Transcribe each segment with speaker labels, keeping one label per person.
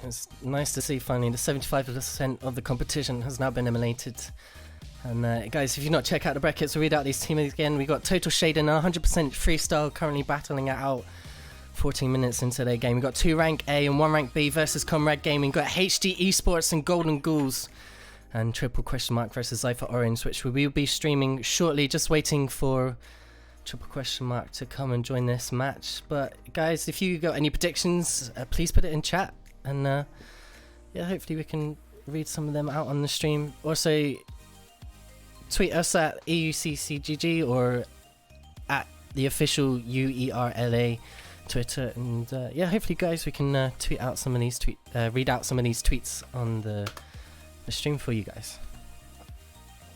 Speaker 1: It's nice to see finally the 75% of the competition has now been eliminated. And guys, if you've not checked out the brackets, we'll read out these teams again. We got Total Shade and 100% Freestyle currently battling it out 14 minutes into their game. We got 2 rank A and 1 rank B versus Comrade Gaming. We got HD Esports and Golden Ghouls and Triple Question Mark versus Zypher Orange, which we will be streaming shortly. Just waiting for Triple Question Mark to come and join this match. But guys, if you got any predictions, please put it in chat, and yeah, hopefully we can read some of them out on the stream. Also, tweet us at EUCCGG or at the official UERLA Twitter, and yeah, hopefully guys we can tweet out some of these read out some of these tweets on the stream for you guys.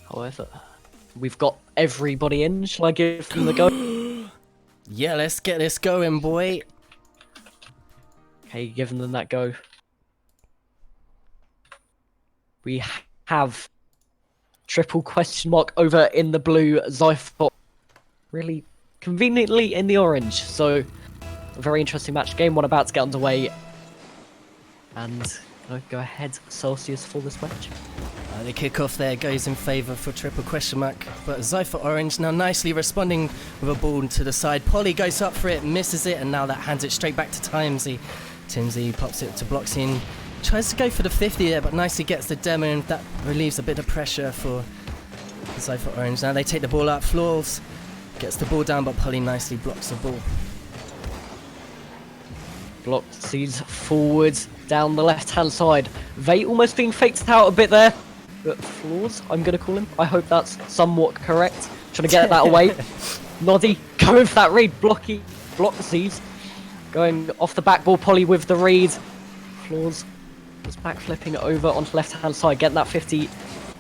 Speaker 2: However, we've got everybody in. Shall I give them the go?
Speaker 1: Yeah, let's get this going, boy.
Speaker 2: Okay, giving them that go. We have Triple Question Mark over in the blue, Zypher really conveniently in the orange. So a very interesting match. Game 1 about to get underway. And go ahead, Celsius, for this match.
Speaker 1: The kickoff there goes in favour for Triple Question Mark, but Zypher Orange now nicely responding with a ball to the side. Polly goes up for it, misses it, and now that hands it straight back to Timesy. Timsy pops it to Bloxy and tries to go for the 50 there, but nicely gets the demo, and that relieves a bit of pressure for Zypher Orange. Now they take the ball up. Floors gets the ball down, but Polly nicely blocks the ball.
Speaker 2: Bloxy's forwards down the left-hand side. They almost being faked out a bit there. But Floors, I'm going to call him. I hope that's somewhat correct. Trying to get that away. Noddy going for that read. Bloxy's going off the back ball. Polly with the read. Floors was back flipping over onto left-hand side. Getting that 50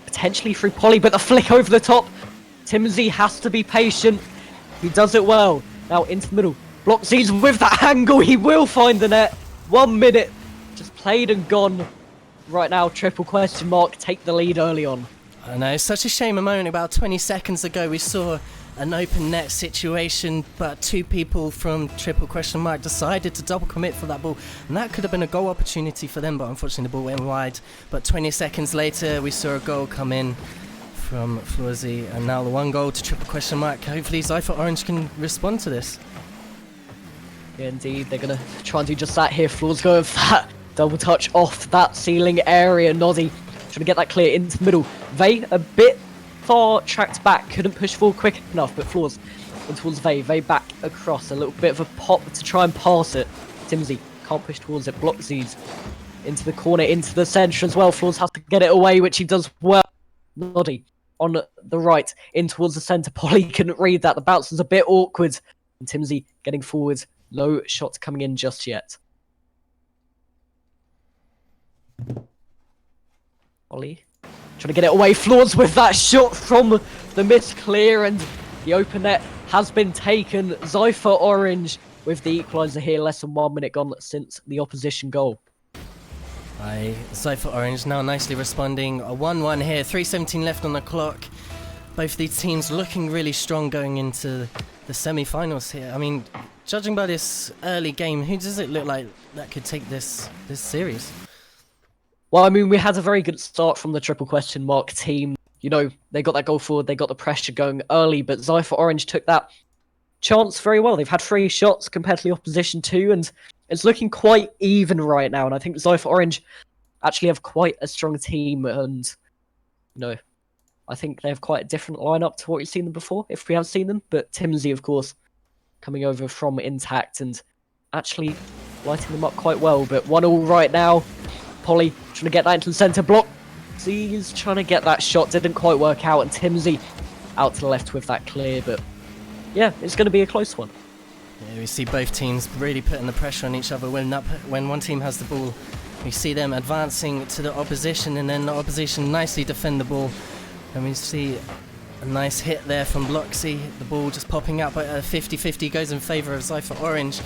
Speaker 2: potentially through Polly, but the flick over the top. Timsy has to be patient. He does it well. Now into the middle. Bloxy's with that angle. He will find the net. 1 minute. Just played and gone. Right now, Triple Question Mark take the lead early on.
Speaker 1: I know, it's such a shame. A moment about 20 seconds ago we saw an open net situation, but 2 people from Triple Question Mark decided to double commit for that ball, and that could have been a goal opportunity for them, but unfortunately the ball went wide. But 20 seconds later we saw a goal come in from Floorzy, and now the 1 goal to Triple Question Mark. Hopefully Zypher Orange can respond to this.
Speaker 2: Yeah, indeed, they're going to try and do just that here. Floors going for that double touch off that ceiling area. Noddy trying to get that clear into the middle. Vey a bit far tracked back, couldn't push forward quick enough, but Floors in towards Vey. Vey back across, a little bit of a pop to try and pass it. Timsy can't push towards it. Bloxy's into the corner, into the centre as well. Floors has to get it away, which he does well. Noddy on the right, in towards the centre. Polly couldn't read that. The bounce was a bit awkward. And Timsy getting forward. No shots coming in just yet. Ollie trying to get it away. Floors with that shot from the miss clear, and the open net has been taken. Zypher Orange with the equaliser here. Less than 1 minute gone since the opposition goal.
Speaker 1: Zypher Orange now nicely responding. A 1-1 here. 3:17 left on the clock. Both of these teams looking really strong going into the semi-finals here. I mean, judging by this early game, who does it look like that could take this series?
Speaker 2: Well, I mean, we had a very good start from the Triple Question Mark team. You know, they got that goal forward, they got the pressure going early, but Zypher Orange took that chance very well. They've had 3 shots compared to the opposition 2, and it's looking quite even right now. And I think Zypher Orange actually have quite a strong team, and, you know, I think they have quite a different lineup to what we've seen them before, if we have seen them. But Timsy, of course, coming over from Intact and actually lighting them up quite well. But 1-1 right now. Polly trying to get that into the centre block. He's trying to get that shot, didn't quite work out, and Timsy out to the left with that clear. But yeah, it's going to be a close one.
Speaker 1: Yeah, we see both teams really putting the pressure on each other. When one team has the ball, we see them advancing to the opposition, and then the opposition nicely defend the ball. And we see a nice hit there from Bloxy. The ball just popping out, but 50-50 goes in favour of Zypher Orange.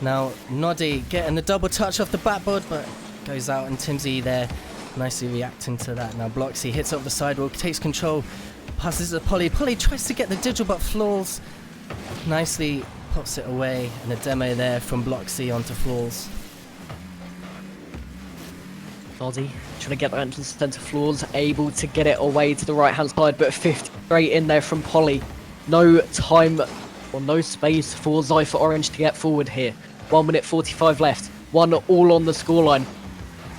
Speaker 1: Now Noddy getting the double touch off the backboard, but goes out, and Timsy there nicely reacting to that. Now Bloxy hits up the sidewalk, takes control, passes to Polly. Polly tries to get the digital, but Floors nicely pops it away, and a demo there from Bloxy onto Floors.
Speaker 2: Noddy trying to get that into the centre floors, able to get it away to the right-hand side, but 50 straight in there from Polly. No time or no space for Zypher Orange to get forward here. 1 minute 45 left. 1 all on the scoreline.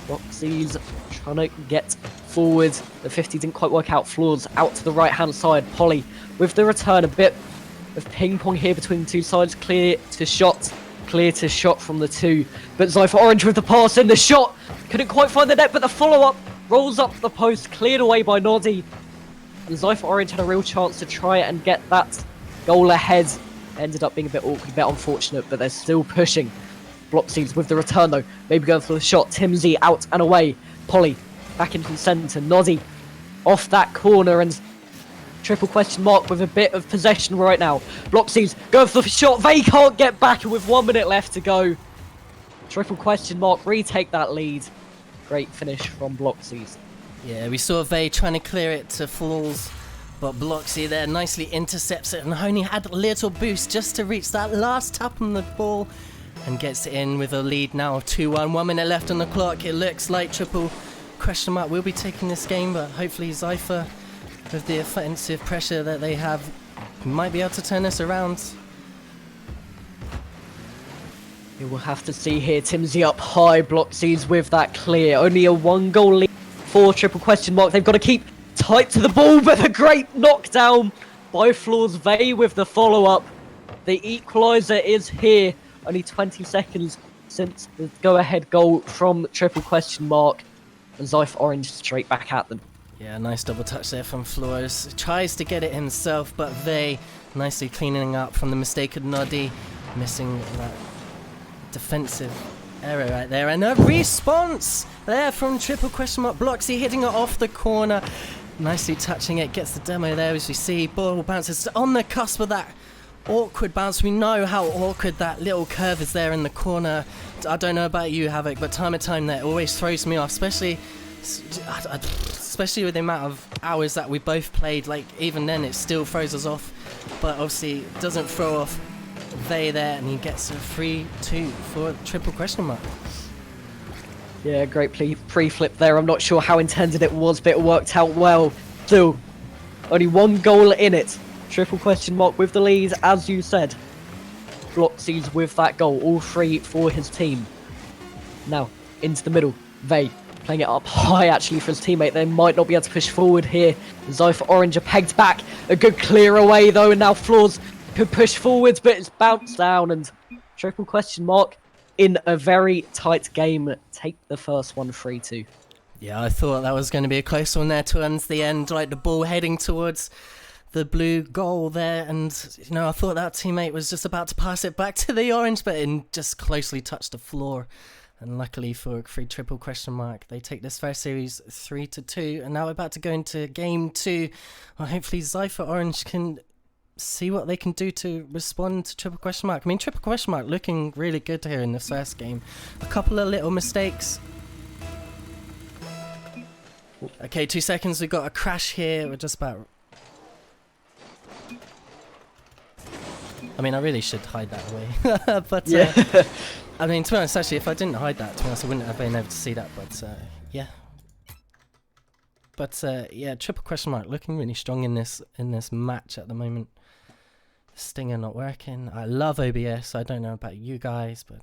Speaker 2: Roxy's trying to get forward. The 50 didn't quite work out. Floors out to the right-hand side. Polly with the return, a bit of ping-pong here between the two sides. Clear to shot from the two. But Zypher Orange with the pass in. The shot couldn't quite find the net, but the follow-up rolls up the post, cleared away by Noddy. And Zypher Orange had a real chance to try and get that goal ahead. Ended up being a bit awkward, a bit unfortunate, but they're still pushing. Blockseeds with the return though, maybe going for the shot. Timsy out and away. Polly back into the centre. Noddy off that corner, and triple question mark with a bit of possession right now. Blockseeds going for the shot. They can't get back, and with 1 minute left to go, triple question mark retake that lead. Great finish from Blockseeds.
Speaker 1: Yeah, we saw Vey trying to clear it to Falls, but Bloxy there nicely intercepts it and only had a little boost just to reach that last tap on the ball and gets it in with a lead now of 2-1. 1 minute left on the clock. It looks like triple question mark will be taking this game, but hopefully Zypher, with the offensive pressure that they have, might be able to turn this around.
Speaker 2: You will have to see here. Timsy up high. Blockseeds with that clear. Only a 1-goal lead for triple question mark. They've got to keep tight to the ball, but a great knockdown by Floors. Vey with the follow-up. The equaliser is here. Only 20 seconds since the go-ahead goal from triple question mark. And Zypher Orange straight back at them.
Speaker 1: Yeah, nice double touch there from Floors. Tries to get it himself, but Vey nicely cleaning up from the mistake of Noddy. Missing that defensive error right there. And a response there from triple question mark. Bloxy hitting it off the corner. Nicely touching it. Gets the demo there as we see. Ball bounces on the cusp of that awkward bounce. We know how awkward that little curve is there in the corner. I don't know about you, Havoc, but time and time that always throws me off, especially with the amount of hours that we both played. Like, even then it still throws us off, but obviously it doesn't throw off Vey there, and he gets a 3-2 for triple question mark.
Speaker 2: Yeah, great pre-flip there. I'm not sure how intended it was, but it worked out well. Still, only 1 goal in it. Triple question mark with the lead, as you said. Blockseeds with that goal, all 3 for his team. Now, into the middle. Vey playing it up high actually for his teammate. They might not be able to push forward here. Zypher Orange are pegged back. A good clear away though, and now Floors could push forwards, but it's bounced down, and triple question mark in a very tight game take the first one 3-2.
Speaker 1: Yeah, I thought that was going to be a close one there towards the end, like the ball heading towards the blue goal there, and you know, I thought that teammate was just about to pass it back to the orange, but it just closely touched the floor. And luckily for triple question mark, they take this first series 3-2, and now we're about to go into game 2. Well, hopefully Zypher Orange can see what they can do to respond to triple question mark. I mean, triple question mark looking really good here in this first game. A couple of little mistakes. Okay, 2 seconds. We've got a crash here. We're just about... I mean, I really should hide that away. But,
Speaker 2: yeah.
Speaker 1: I mean, to be honest, actually, if I didn't hide that, to be honest, I wouldn't have been able to see that. But, yeah. But, yeah, triple question mark looking really strong in this match at the moment. Stinger not working. I love OBS. I don't know about you guys, but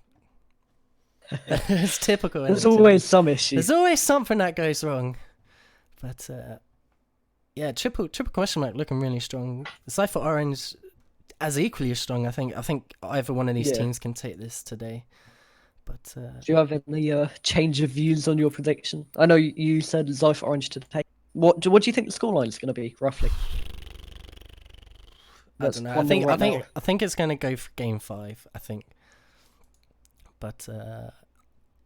Speaker 1: it's typical.
Speaker 2: There's always some issue.
Speaker 1: There's always something that goes wrong. But, yeah, triple question mark looking really strong. Zypher Orange as equally as strong. I think either one of these teams can take this today. But
Speaker 2: do you have any change of views on your prediction? I know you said Zypher Orange to take. What do you think the scoreline is going to be roughly?
Speaker 1: I don't know. I think it's going to go for game 5. I think. But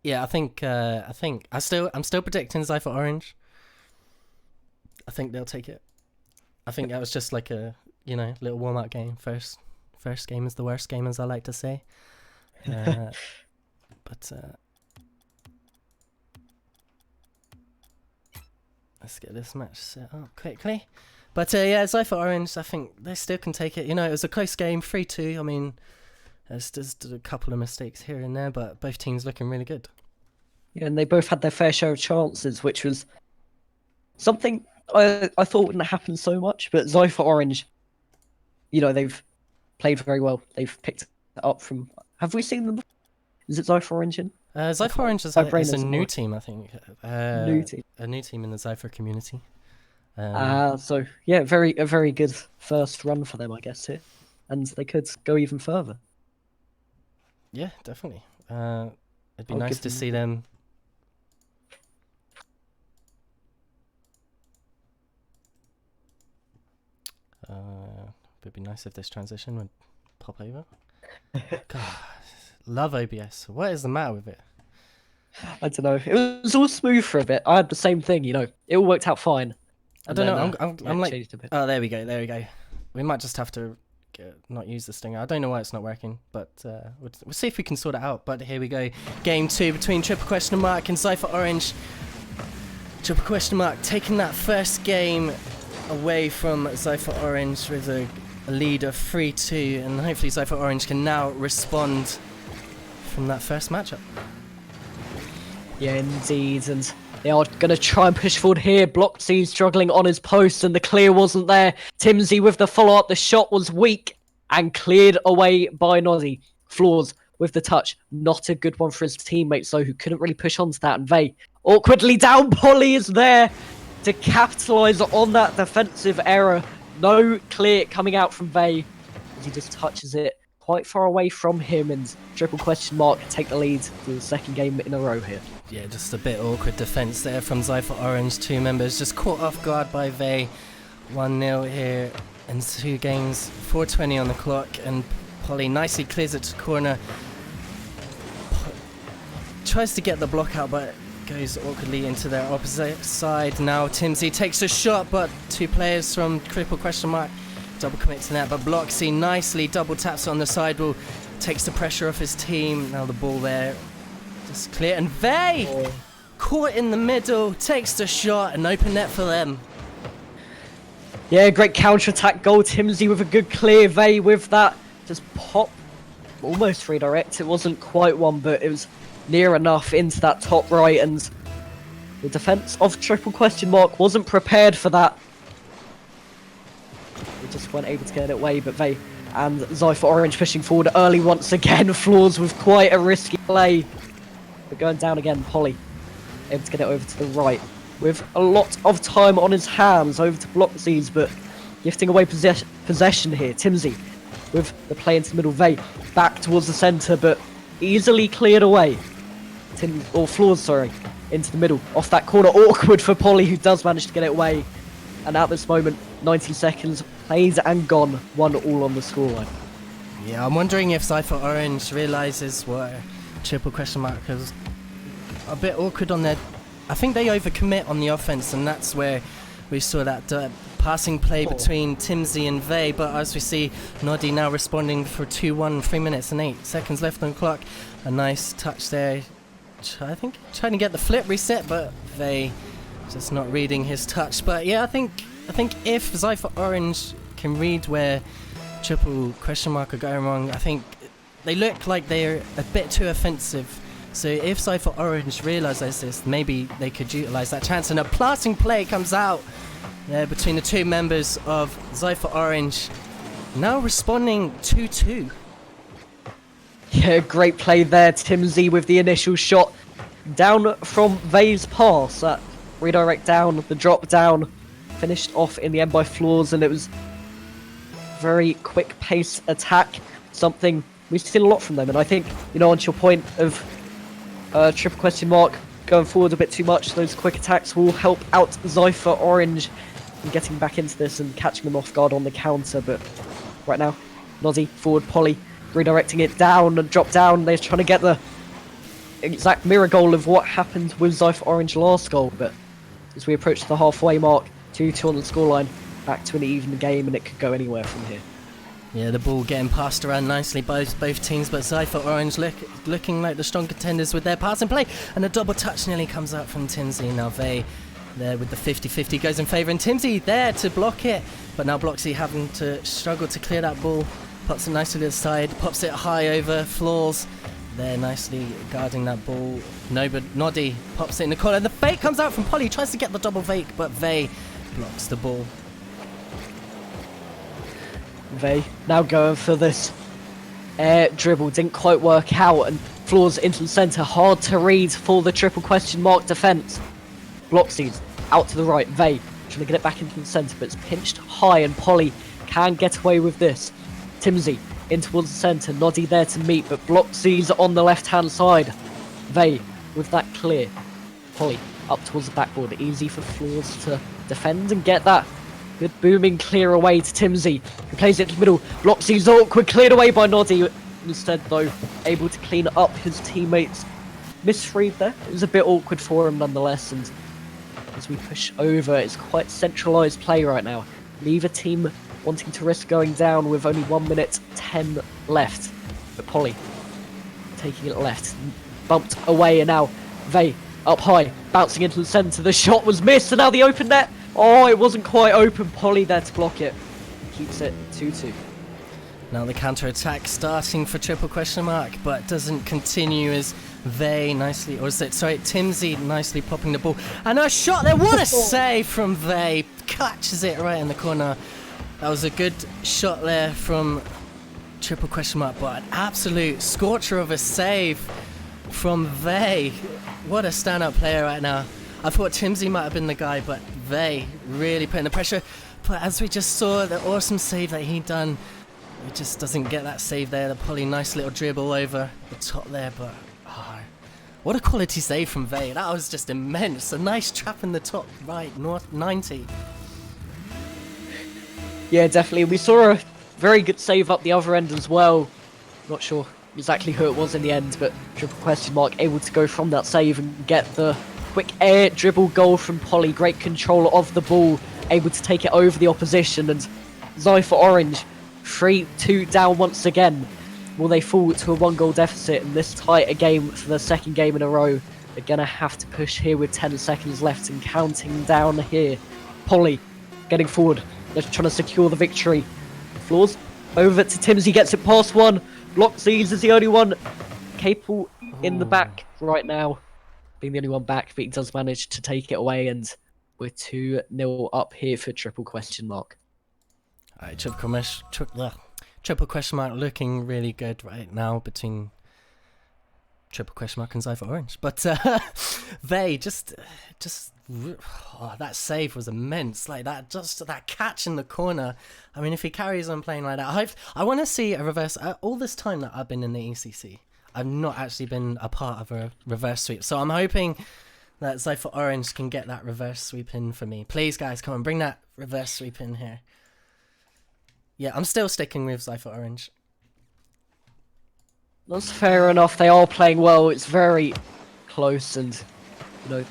Speaker 1: yeah, I'm still predicting Zypher Orange. I think they'll take it. I think that was just like a little warm up game. First game is the worst game, as I like to say. But let's get this match set up quickly. But yeah, Zypher Orange, I think they still can take it. You know, it was a close game, 3-2. I mean, there's just a couple of mistakes here and there, but both teams looking really good.
Speaker 2: Yeah, and they both had their fair share of chances, which was something I thought wouldn't happen so much. But Zypher Orange, they've played very well. They've picked it up from. Have we seen them before? Is it Zypher Orange in?
Speaker 1: Zypher Orange is
Speaker 2: My brain
Speaker 1: a
Speaker 2: isn't
Speaker 1: new
Speaker 2: working.
Speaker 1: team, I think.
Speaker 2: New team.
Speaker 1: A new team in the Zypher community.
Speaker 2: So yeah, a very good first run for them, I guess here, and they could go even further.
Speaker 1: Yeah, definitely. It'd be
Speaker 2: I'll
Speaker 1: nice
Speaker 2: give
Speaker 1: to
Speaker 2: them-
Speaker 1: see them. It'd be nice if this transition would pop over. God, love OBS. What is the matter with it?
Speaker 2: I don't know. It was all smooth for a bit. I had the same thing, It all worked out fine.
Speaker 1: I don't know. I'm like,
Speaker 2: changed a bit.
Speaker 1: oh, there we go. We might just have to not use the stinger. I don't know why it's not working, but we'll see if we can sort it out. But here we go. Game 2 between Triple Question Mark and Zypher Orange. Triple Question Mark taking that first game away from Zypher Orange with a lead of 3-2, and hopefully Zypher Orange can now respond from that first matchup.
Speaker 2: Yeah, indeed, and they are going to try and push forward here. Bloxy struggling on his post, and the clear wasn't there. Timsy with the follow-up. The shot was weak and cleared away by Noddy. Flaws with the touch. Not a good one for his teammates, though, who couldn't really push onto that. And Vey awkwardly down. Polly is there to capitalise on that defensive error. No clear coming out from Vey as he just touches it quite far away from him, and Triple Question Mark take the lead for the second game in a row here.
Speaker 1: Yeah, just a bit awkward defence there from Zypher Orange. Two members just caught off guard by Vey. 1-0 here in 2 games. 4:20 on the clock, and Polly nicely clears it to corner. Tries to get the block out, but goes awkwardly into their opposite side. Now Timsy takes a shot, but 2 players from Triple Question Mark double commit to that, but Bloxy nicely double taps on the sidewall, takes the pressure off his team. Now the ball there, just clear, and Vey caught in the middle, takes the shot, an open net for them.
Speaker 2: Yeah, great counter-attack goal. Timsy with a good clear. Vey with that just pop, almost redirect. It wasn't quite one, but it was near enough into that top right, and the defence of Triple Question Mark wasn't prepared for that. They just weren't able to get it away, but Vey and Zypher Orange pushing forward early once again. Flaws with quite a risky play, but going down again. Polly able to get it over to the right with a lot of time on his hands, over to Bloxies, but gifting away possession here. Timsy with the play into the middle. Vey back towards the centre, but easily cleared away. Flaws, sorry, into the middle, off that corner. Awkward for Polly, who does manage to get it away. And at this moment, 90 seconds played and gone, 1-1 on the scoreline.
Speaker 1: Yeah, I'm wondering if Zypher Orange realises what Triple Question Mark is a bit awkward on their. I think they overcommit on the offense, and that's where we saw that passing play between Timsy and Vey. But as we see, Noddy now responding for 2-1, 3 minutes and 8 seconds left on the clock. A nice touch there. I think trying to get the flip reset, but Vey just not reading his touch. But yeah, I think if Zypher Orange can read where Triple Question Mark are going wrong, I think they look like they're a bit too offensive. So if Zypher Orange realises this, maybe they could utilise that chance. And a passing play comes out there between the 2 members of Zypher Orange. Now responding 2-2.
Speaker 2: Yeah, great play there. Timsy with the initial shot down from Vey's pass. That redirect down, the drop down, finished off in the end by Flaws, and it was very quick pace attack. Something we've seen a lot from them, and I think, on your point of Triple Question Mark going forward a bit too much, those quick attacks will help out Zypher Orange in getting back into this and catching them off guard on the counter. But right now, Noddy forward, Polly redirecting it down and drop down. They're trying to get the exact mirror goal of what happened with Zypher Orange last goal, but as we approach the halfway mark, 2-2 on the scoreline, back to an even game, and it could go anywhere from here.
Speaker 1: Yeah, the ball getting passed around nicely by both teams, but Zypher Orange looking like the strong contenders with their passing play, and a double touch nearly comes out from Timsy. Now Vey there with the 50-50 goes in favour, and Timsy there to block it, but now Bloxy having to struggle to clear that ball. Pops it nicely to the side, pops it high over Flaws. there nicely guarding that ball. No, but Noddy pops it in the corner. The fake comes out from Polly, tries to get the double fake, but Vey blocks the ball.
Speaker 2: Vey now going for this air dribble, didn't quite work out, and floors into the centre, hard to read for the triple question mark defence. Bloxies out to the right, Vey trying to get it back into the centre, but it's pinched high and Polly can get away with this. Timsey in towards the centre, Noddy there to meet, but Bloxies on the left hand side. Vey with that clear. Polly up towards the backboard, easy for Floors to defend and get that good booming clear away to Timsey, who plays it to the middle. Bloxies awkward, cleared away by Noddy. Instead though, able to clean up his teammates' misread there. It was a bit awkward for him nonetheless, and as we push over, it's quite centralised play right now. Neither team wanting to risk going down with only 1 minute 10 left. But Polly taking it left, bumped away, and now Vey up high, bouncing into the centre. The shot was missed, and now the open net. Oh, it wasn't quite open. Polly there to block it. Keeps it 2-2.
Speaker 1: Now the counter-attack starting for triple question mark, but doesn't continue as Vey nicely, or is it, sorry, Timsey nicely popping the ball. And a shot there, what a save from Vey. Catches it right in the corner. That was a good shot there from triple question mark, but an absolute scorcher of a save from Vey. What a standout player right now. I thought Timsey might have been the guy, but Vey really putting the pressure. But as we just saw, the awesome save that he done, he just doesn't get that save there. The Polly nice little dribble over the top there, but oh, what a quality save from Vey. That was just immense. A nice trap in the top right, north 90.
Speaker 2: Yeah, definitely. We saw a very good save up the other end as well. Not sure exactly who it was in the end, but triple question mark able to go from that save and get the quick air dribble goal from Polly. Great control of the ball, able to take it over the opposition, and Zypher Orange 3-2 down once again. Will they fall to a 1-goal deficit in this tight a game for the second game in a row? They're gonna have to push here with 10 seconds left and counting down here. Polly getting forward. They're trying to secure the victory. Floors over to Timsey, gets it past one. Bloxies is the only one capable in the back right now. Being the only one back, but he does manage to take it away, and we're 2-0 up here for triple question mark.
Speaker 1: Alright, triple question mark looking really good right now between triple question mark and Zypher Orange. But Vey just oh, that save was immense. Like that, just that catch in the corner. I mean, if he carries on playing like that, I want to see a reverse. All this time that I've been in the ECC, I've not actually been a part of a reverse sweep. So I'm hoping that Zypher Orange can get that reverse sweep in for me. Please, guys, come on, bring that reverse sweep in here. Yeah, I'm still sticking with Zypher Orange.
Speaker 2: That's fair enough. They are playing well. It's very close, and you know,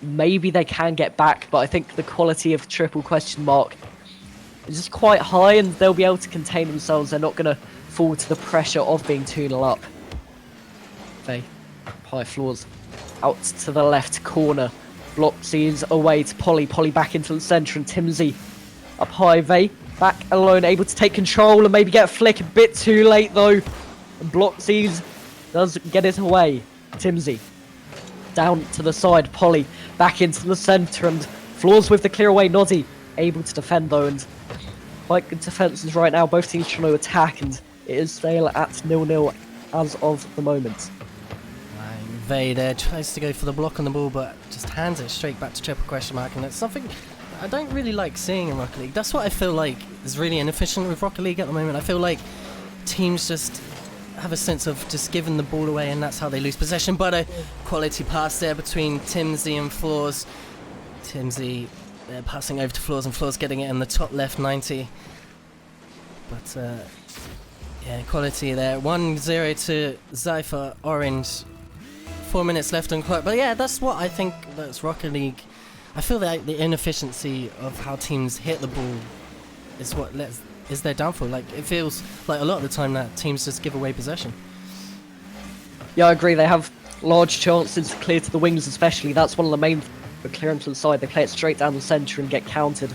Speaker 2: maybe they can get back, but I think the quality of triple question mark is just quite high, and they'll be able to contain themselves. They're not going to fall to the pressure of being 2-0 up. Vey, high Floors, out to the left corner. Bloxies away to Polly. Polly back into the centre, and Timsey up high. Vey back alone, able to take control and maybe get a flick. A bit too late though. And Bloxies does get it away. Timsey down to the side. Polly back into the centre, and Floors with the clear away. Noddy able to defend though, and quite good defences right now. Both teams trying to attack, and it is still at 0-0 as of the moment.
Speaker 1: Vey there tries to go for the block on the ball, but just hands it straight back to triple question mark, and it's something I don't really like seeing in Rocket League. That's what I feel like is really inefficient with Rocket League at the moment. I feel like teams just have a sense of just giving the ball away, and that's how they lose possession. But a quality pass there between Timsey and Floors. Timsey passing over to Floors, and Floors getting it in the top left 90. But yeah, quality there. 1-0 to Zypher Orange. 4 minutes left on clock. But yeah, that's what I think that's Rocket League. I feel that the inefficiency of how teams hit the ball is what is their downfall. Like, it feels like a lot of the time that teams just give away possession.
Speaker 2: Yeah, I agree. They have large chances to clear to the wings, especially. That's one of the main for clearing to the side. They play it straight down the centre and get countered,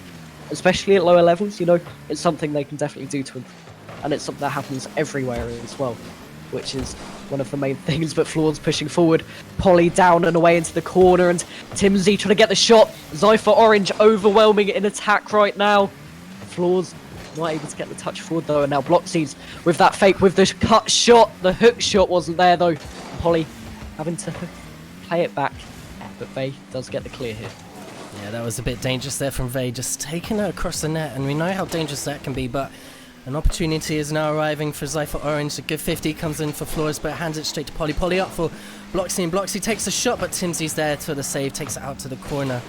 Speaker 2: especially at lower levels. You know, it's something they can definitely do to them, and it's something that happens everywhere as well. which is one of the main things, but Floors pushing forward. Polly down and away into the corner, and Timsy trying to get the shot. Zypher Orange overwhelming in attack right now. Floors not able to get the touch forward though, and now Bloxies with that fake with the cut shot. The hook shot wasn't there though. Polly having to play it back, but Vey does get the clear here.
Speaker 1: Yeah, that was a bit dangerous there from Vey, just taking her across the net, and we know how dangerous that can be, but an opportunity is now arriving for Zypher Orange. A good 50 comes in for Flores, but hands it straight to Polly. Polly up for Bloxy, and Bloxy takes the shot, but Timsy's there for the save, takes it out to the corner.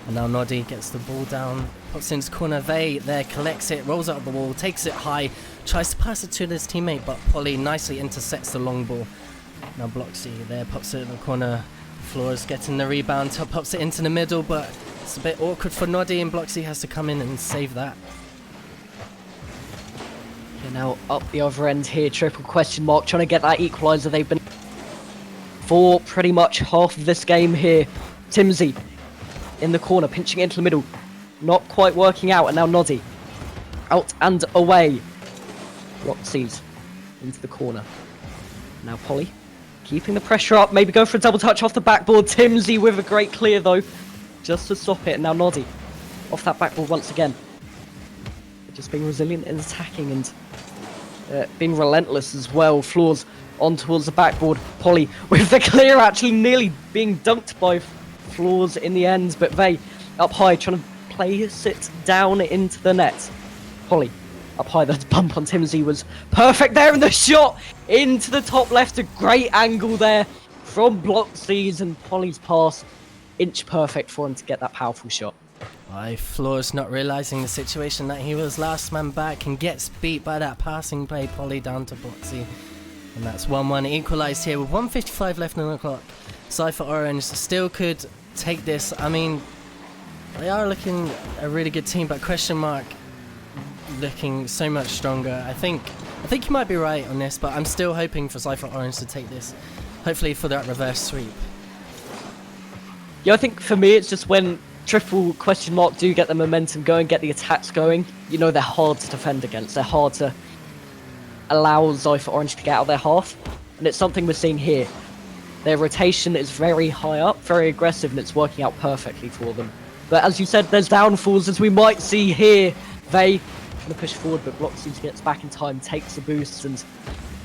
Speaker 1: And now Noddy gets the ball down, pops into corner. Vey there collects it, rolls out of the wall, takes it high, tries to pass it to his teammate, but Polly nicely intercepts the long ball. Now Bloxy there pops it in the corner. Flores getting the rebound, pops it into the middle, but it's a bit awkward for Noddy, and Bloxy has to come in and save that.
Speaker 2: And now up the other end here, triple question mark, trying to get that equaliser. They've been for pretty much half of this game here. Timsy in the corner, pinching into the middle, not quite working out, and now Noddy out and away. Roxy's into the corner. Now Polly keeping the pressure up, maybe go for a double touch off the backboard. Timsy with a great clear though, just to stop it. And now Noddy off that backboard once again. Just being resilient in attacking and being relentless as well. Floors on towards the backboard. Polly with the clear, actually nearly being dunked by Floors in the end, but Vey up high trying to place it down into the net. Polly up high, the bump on Timsy was perfect there, and the shot into the top left, a great angle there from Bloxies, and Polly's pass inch perfect for him to get that powerful shot.
Speaker 1: Flores not realising the situation, that he was last man back and gets beat by that passing play. Polly down to Bloxy, and that's 1-1 equalised here with 1:55 left on the clock. Zypher Orange still could take this. I mean, they are looking a really good team, but question mark looking so much stronger. I think you might be right on this, but I'm still hoping for Zypher Orange to take this, hopefully for that reverse sweep.
Speaker 2: Yeah, I think for me it's just when triple question mark do get the momentum going, get the attacks going, you know, they're hard to defend against. They're hard to allow Zypher Orange to get out of their half, and it's something we're seeing here. Their rotation is very high up, very aggressive, and it's working out perfectly for them. But as you said, there's downfalls, as we might see here. Vey trying to push forward, but Bloxies gets back in time, takes the boost, and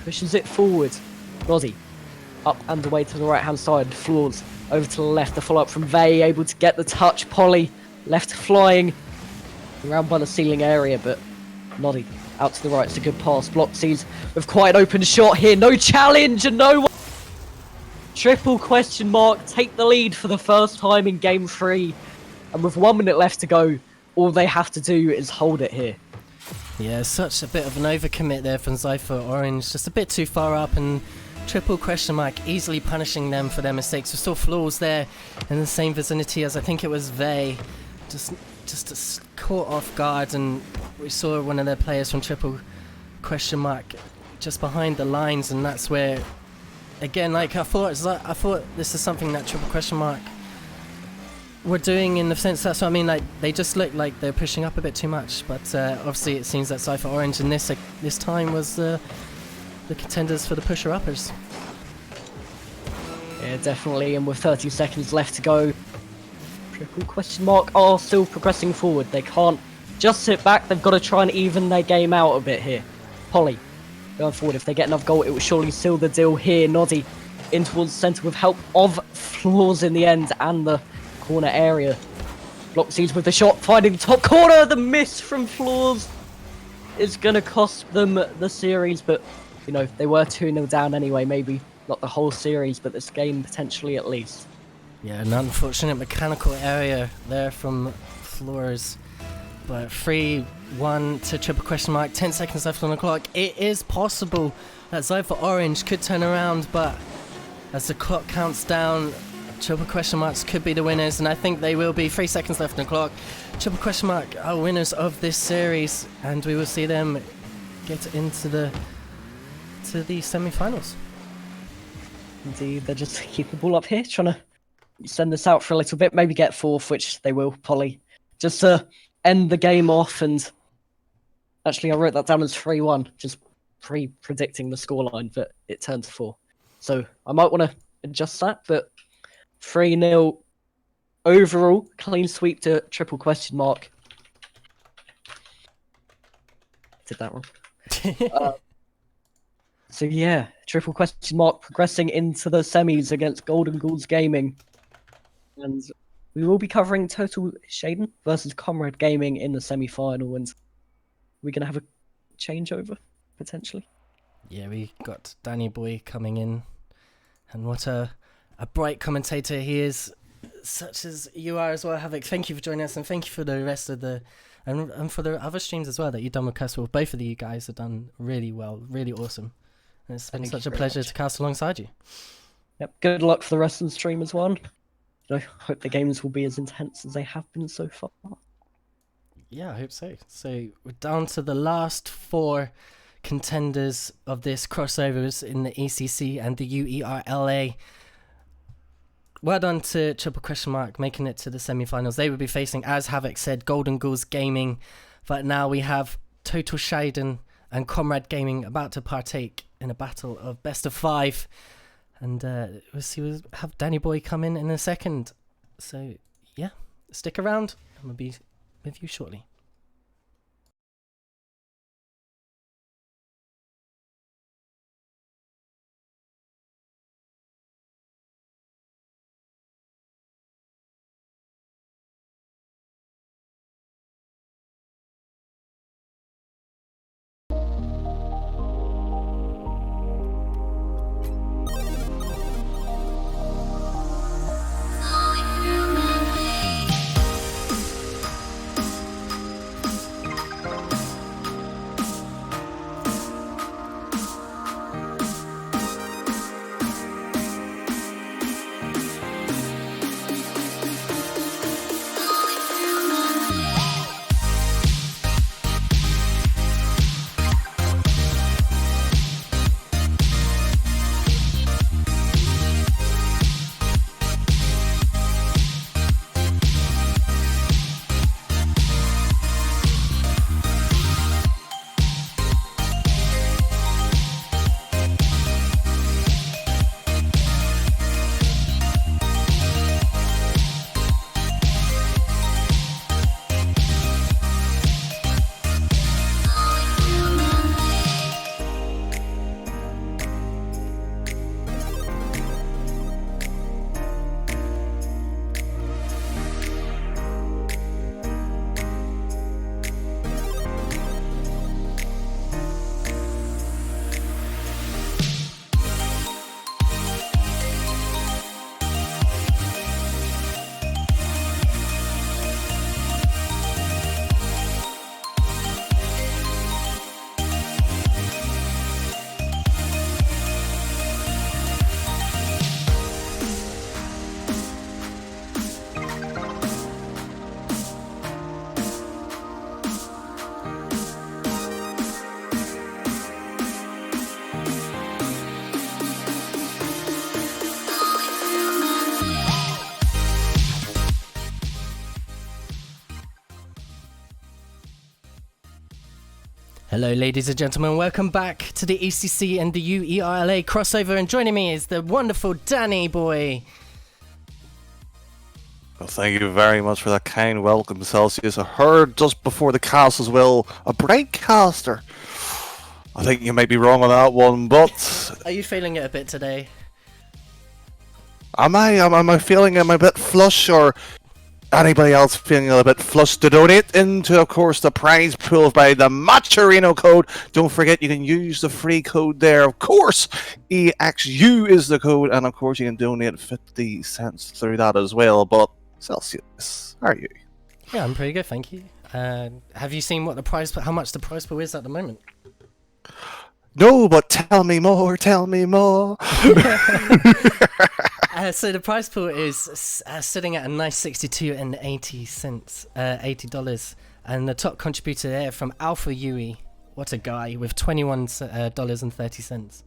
Speaker 2: pushes it forward. Noddy up and away to the right-hand side. Floors over to the left, the follow-up from Vey, able to get the touch. Polly left flying around by the ceiling area, but Noddy out to the right. It's a good pass. Bloxies with quite an open shot here. No challenge and no one. Triple question mark take the lead for the first time in game 3, and with 1 minute left to go, all they have to do is hold it here.
Speaker 1: Yeah, such a bit of an overcommit there from Zypher Orange, just a bit too far up, and triple question mark easily punishing them for their mistakes. We saw Floors there in the same vicinity as I think it was Vey, just caught off guard, and we saw one of their players from triple question mark just behind the lines, and that's where, again, like I thought this is something that triple question mark were doing, in the sense that's what I mean, like they just looked like they're pushing up a bit too much, but obviously it seems that Zypher Orange in this time was the contenders for the pusher-uppers.
Speaker 2: Yeah, definitely, and with 30 seconds left to go, triple question mark are still progressing forward. They can't just sit back, they've got to try and even their game out a bit here. Polly going forward, if they get another goal it will surely seal the deal here. Noddy in towards the centre with help of Floors in the end, and the corner area. Bloxies with the shot, finding the top corner. The miss from Floors is going to cost them the series, but you know, they were 2-0 down anyway. Maybe not the whole series, but this game potentially at least.
Speaker 1: Yeah, an unfortunate mechanical area there from Floors, but 3-1 to triple question mark, 10 seconds left on the clock. It is possible that Zypher Orange could turn around, but as the clock counts down, triple question marks could be the winners, and I think they will be. 3 seconds left on the clock. Triple question mark are winners of this series, and we will see them get into the semi-finals.
Speaker 2: Indeed, they're just keep the ball up here, trying to send this out for a little bit, maybe get fourth, which they will, Polly, just to end the game off. And actually I wrote that down as 3-1, just pre-predicting the scoreline, but it turned to 4. So I might want to adjust that, but 3-0 overall, clean sweep to triple question mark. Did that wrong. So yeah, triple question mark progressing into the semis against Golden Ghouls Gaming. And we will be covering Total Shaden versus Comrade Gaming in the semi-final, and we're going to have a changeover, potentially.
Speaker 1: Yeah, we got Danny Boy coming in, and what a bright commentator he is, such as you are as well, Havoc. Thank you for joining us, and thank you for the rest of the, and for the other streams as well that you've done with Castle. Both of you guys have done really well, really awesome. And it's been such a pleasure to cast alongside you.
Speaker 2: Yep, good luck for the rest of the stream as well. I hope the games will be as intense as they have been so far.
Speaker 1: Yeah, I hope so. So we're down to the last 4 contenders of this crossovers in the ECC and the UERLA. Well done to Triple Question Mark making it to the semi-finals. They will be facing, as Havoc said, Golden Ghouls Gaming. But now we have Total Shaden and Comrade Gaming about to partake in a battle of best of 5. And we'll have Danny Boy come in a second. So, yeah, stick around. I'm going to be with you shortly. Hello ladies and gentlemen, welcome back to the ECC and the UERLA crossover, and joining me is the wonderful Danny Boy.
Speaker 3: Well, thank you very much for that kind welcome, Celsius. I heard just before the cast as well, a breakcaster. I think you might be wrong on that one, but...
Speaker 1: Are you feeling it a bit today?
Speaker 3: Am I feeling I'm a bit flush, or anybody else feeling a bit flush to donate into, of course, the prize pool by the Matcherino code? Don't forget, you can use the free code there. Of course, EXU is the code, and of course, you can donate 50 cents through that as well. But Celsius, how are you?
Speaker 1: Yeah, I'm pretty good, thank you. Have you seen what the prize, how much the prize pool is at the moment?
Speaker 3: No, but tell me more, tell me more.
Speaker 1: So the prize pool is sitting at a nice $62.80, $80, and the top contributor there from Alpha Yui, what a guy, with $21.30.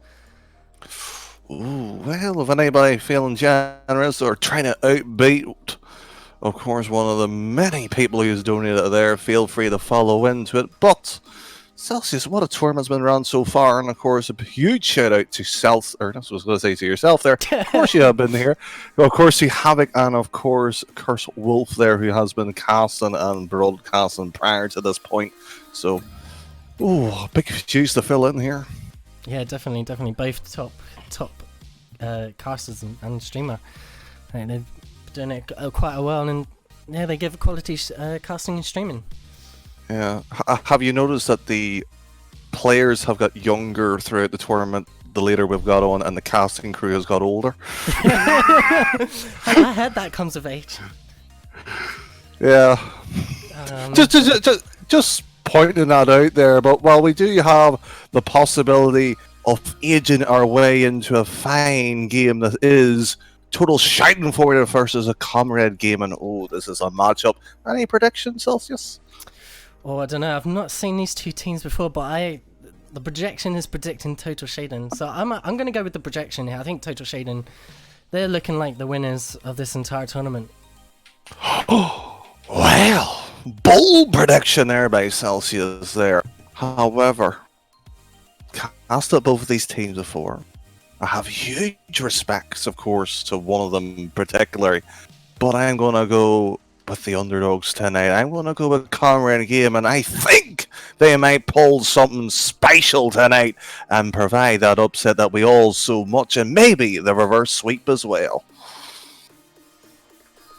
Speaker 3: Ooh, well, if anybody feeling generous or trying to outbeat, of course, one of the many people who's donated there, feel free to follow into it. But Celsius, what a tournament's been run so far, and of course, a huge shout out to that's what I was going to say to yourself there. Of course, you have been here. Of course, to Havoc, and of course, Curse Wolf there, who has been casting and broadcasting prior to this point. So, big shoes to fill in here.
Speaker 1: Yeah, definitely. Both top casters and streamer. They've been doing it quite a while, and yeah, they give quality casting and streaming.
Speaker 3: Yeah. Have you noticed that the players have got younger throughout the tournament the later we've got on, and the casting crew has got older?
Speaker 1: I heard that comes of age.
Speaker 3: Yeah. Just pointing that out there, but while we do have the possibility of aging our way into a fine game that is Total Schadenfreude versus a Comrade game, and this is a matchup. Any predictions, Celsius?
Speaker 1: Oh, I don't know. I've not seen these two teams before, but the projection is predicting Total Shaden. So I'm going to go with the projection here. I think Total Shaden, they're looking like the winners of this entire tournament.
Speaker 3: Well, bold prediction there by Celsius there. However, cast at both of these teams before. I have huge respects, of course, to one of them particularly, but I am going to go with the underdogs tonight. I'm going to go with Comrade Game, and I think they might pull something special tonight and provide that upset that we all so much, and maybe the reverse sweep as well.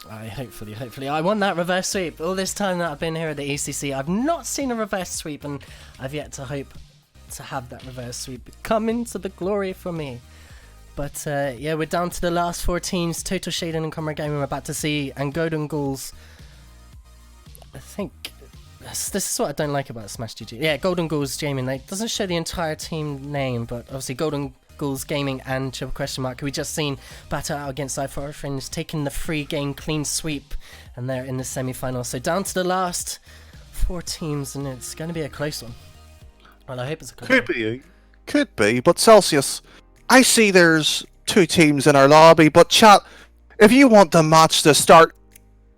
Speaker 1: Hopefully. I want that reverse sweep. All this time that I've been here at the ECC, I've not seen a reverse sweep, and I've yet to hope to have that reverse sweep come into the glory for me. But yeah, we're down to the last 4 teams. Total Shaden and Comrade Gaming we're about to see, and Golden Ghouls. I think this is what I don't like about Smash GG. Yeah, Golden Ghouls Gaming. It doesn't show the entire team name, but obviously Golden Ghouls Gaming and Triple Question Mark, who we just seen battle out against Cypher Friends, taking the free game clean sweep, and they're in the semi-final. So down to the last 4 teams, and it's going to be a close one. Well, I hope it's a close one.
Speaker 3: Could be, but Celsius, I see there's 2 teams in our lobby, but chat, if you want the match to start,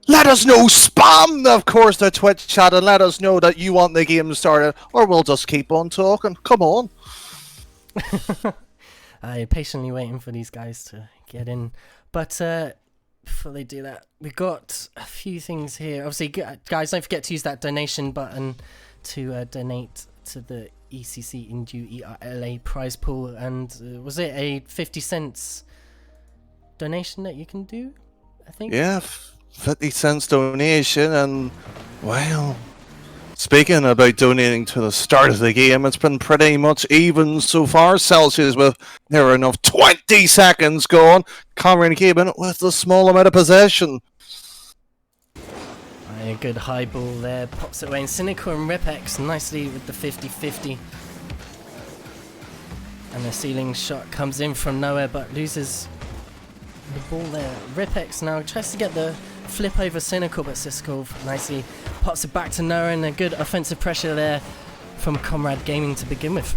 Speaker 3: let us know, spam, of course, the Twitch chat, and let us know that you want the game started, or we'll just keep on talking. Come on.
Speaker 1: I'm patiently waiting for these guys to get in, but before they do that, we got a few things here. Obviously, guys, don't forget to use that donation button to donate to the ECC in UERLA prize pool, and was it a 50 cents donation that you can do, I think?
Speaker 3: Yeah, 50 cents donation, and well, speaking about donating to the start of the game, it's been pretty much even so far. Celsius with near enough 20 seconds gone. Comrade Gaben with the small amount of possession.
Speaker 1: A good high ball there, pops it away, and Cynical and Ripex nicely with the 50-50. And the ceiling shot comes in from nowhere, but loses the ball there. Ripex now tries to get the flip over Cynical, but Cynical nicely pops it back to nowhere, and a good offensive pressure there from Comrade Gaming to begin with.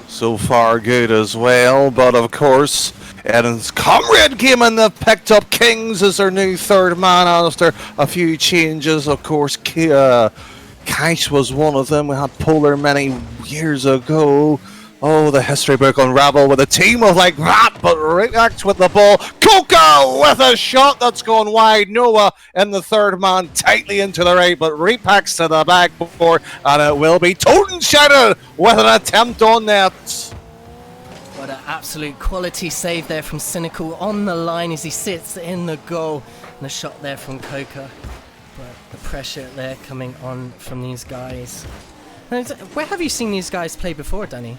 Speaker 3: So far good as well, but of course, Eden's Comrade Gaming have picked up Kings as their new 3rd man after a few changes. Of course, Kaish was one of them. We had Polar many years ago. Oh, the history book unravel with a team of like that, but reacts with the ball. Coca with a shot that's gone wide. Noah in the 3rd man, tightly into the right, but repacks to the back before, and it will be Totenscheider with an attempt on net.
Speaker 1: What an absolute quality save there from Cynical on the line as he sits in the goal. And a shot there from Coca. But the pressure there coming on from these guys. Where have you seen these guys play before, Danny?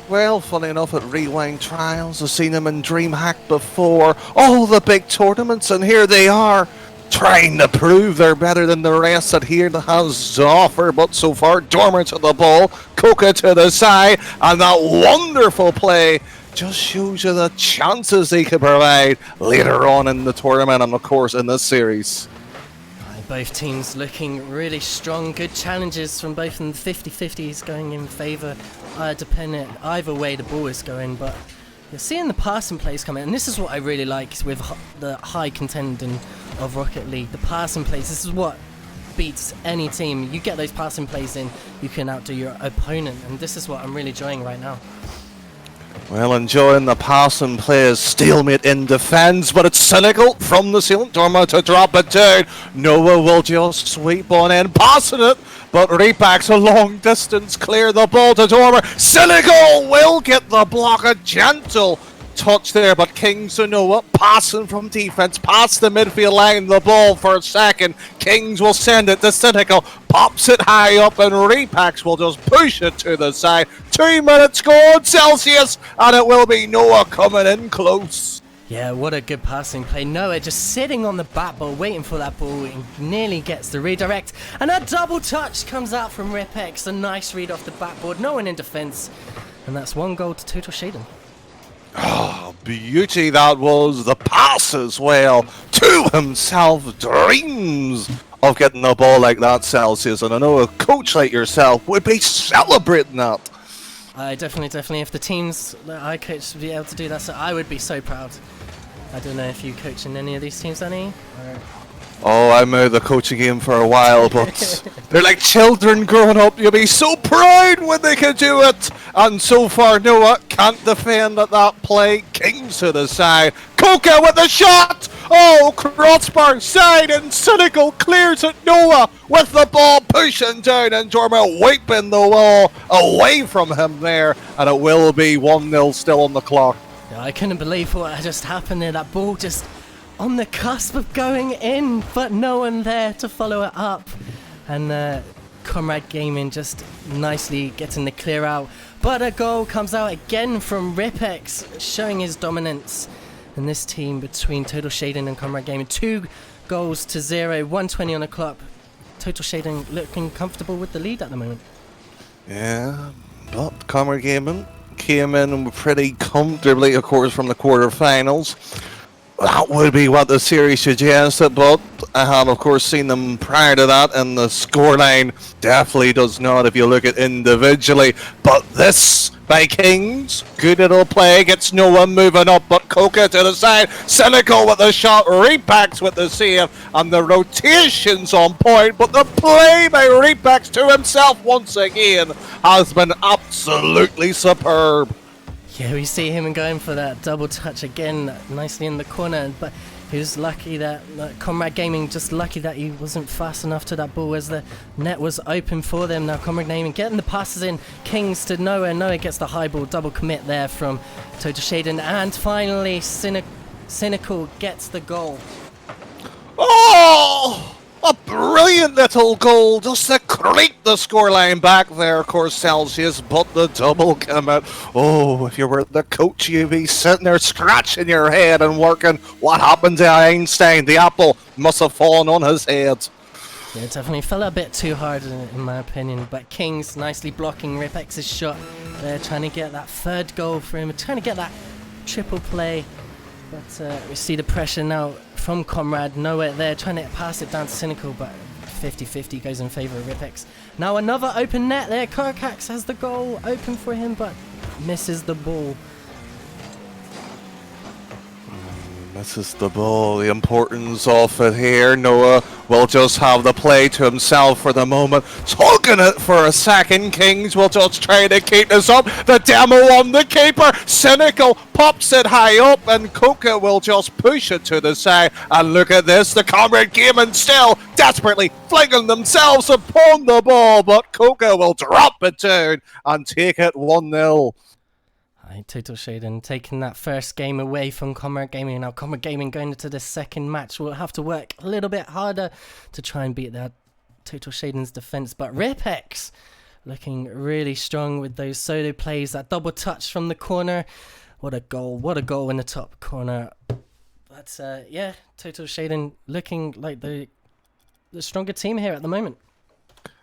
Speaker 3: Well, funny enough, at Rewind Trials, I've seen them in DreamHack before. All the big tournaments, and here they are, trying to prove they're better than the rest that here has to offer. But so far, Dormer to the ball, Coca to the side, and that wonderful play just shows you the chances they could provide later on in the tournament and, of course, in this series.
Speaker 1: Both teams looking really strong. Good challenges from both of them. 50-50s going in favour. Dependent either way the ball is going, but you're seeing the passing plays coming, and this is what I really like with the high contending of Rocket League. The passing plays. This is what beats any team. You get those passing plays in, you can outdo your opponent, and this is what I'm really enjoying right now.
Speaker 3: Well, enjoying the passing plays, stalemate in defence, but it's cynical from the ceiling. Dorma to drop it down. Noah will just sweep on in, passing it, but Repak's a long distance, clear the ball to Dorma. Cynical will get the block, a gentle touch there, but Kings to Noah, passing from defense, past the midfield line, the ball for a second. Kings will send it to Cynical, pops it high up, and Repax will just push it to the side. 2 minutes gone, Celsius, and it will be Noah coming in close.
Speaker 1: Yeah, what a good passing play. Noah just sitting on the bat ball, waiting for that ball, and nearly gets the redirect. And a double touch comes out from Ripex. A nice read off the backboard, no one in defence. And that's 1 goal to Total Shaden.
Speaker 3: Oh, beauty that was. The pass as well. To himself, dreams of getting the ball like that, Celsius. And I know a coach like yourself would be celebrating that.
Speaker 1: Definitely. If the teams that I coach would be able to do that, so I would be so proud. I don't know if you coach in any of these teams, Danny? Or...
Speaker 3: Oh, I'm out of the coaching game for a while, but they're like children growing up. You'll be so proud when they can do it. And so far, Noah can't defend at that play. Kings to the side. Coca with the shot. Oh, crossbar side, and Cynical clears it. Noah with the ball pushing down, and Dorma wiping the wall away from him there. And it will be 1-0 still on the clock.
Speaker 1: Yeah, I couldn't believe what just happened there. That ball just on the cusp of going in, but no one there to follow it up. And Comrade Gaming just nicely getting the clear out. But a goal comes out again from Ripex, showing his dominance in this team between Total Shading and Comrade Gaming. 2 goals to 0, 1:20 on the clock. Total Shading looking comfortable with the lead at the moment.
Speaker 3: Yeah, but Comrade Gaming came in pretty comfortably, of course, from the quarterfinals. That would be what the series suggested, but I have, of course, seen them prior to that, and the scoreline definitely does not if you look at individually. But this, by Kings, good little play, gets Noah moving up, but Coca to the side, Cynical with the shot, Repax with the save, and the rotation's on point, but the play by Repax to himself once again has been absolutely superb.
Speaker 1: Yeah, we see him going for that double touch again, nicely in the corner, but he was lucky that Comrade Gaming, just lucky that he wasn't fast enough to that ball as the net was open for them. Now Comrade Gaming getting the passes in, Kings to Noah, Noah gets the high ball, double commit there from Total Shaden, and finally Cynical gets the goal.
Speaker 3: Oh! A brilliant little goal just to creep the scoreline back there, of course, Celsius, but the double commit. Oh, if you were the coach, you'd be sitting there scratching your head and working. What happened to Einstein? The apple must have fallen on his head.
Speaker 1: Yeah, it definitely fell a bit too hard in my opinion, but Kings nicely blocking Ripex's shot. They're trying to get that 3rd goal for him, trying to get that triple play. But we see the pressure now from Comrade. Nowhere there, trying to pass it down to Cynical, but 50-50 goes in favour of Ripex. Now another open net there. Korkax has the goal open for him, but misses the ball.
Speaker 3: Misses the ball, the importance of it here. Noah will just have the play to himself for the moment. Tugging it for a second. Kings will just try to keep this up. The demo on the keeper. Cynical pops it high up, and Coca will just push it to the side. And look at this, the Comrade Gaming still desperately flinging themselves upon the ball, but Coca will drop it down and take it 1-0.
Speaker 1: Total Shaden taking that first game away from Comrade Gaming. Now Comrade Gaming going into the second match will have to work a little bit harder to try and beat that Total Shaden's defense. But Ripex looking really strong with those solo plays, that double touch from the corner. What a goal in the top corner. But yeah, Total Shaden looking like the stronger team here at the moment.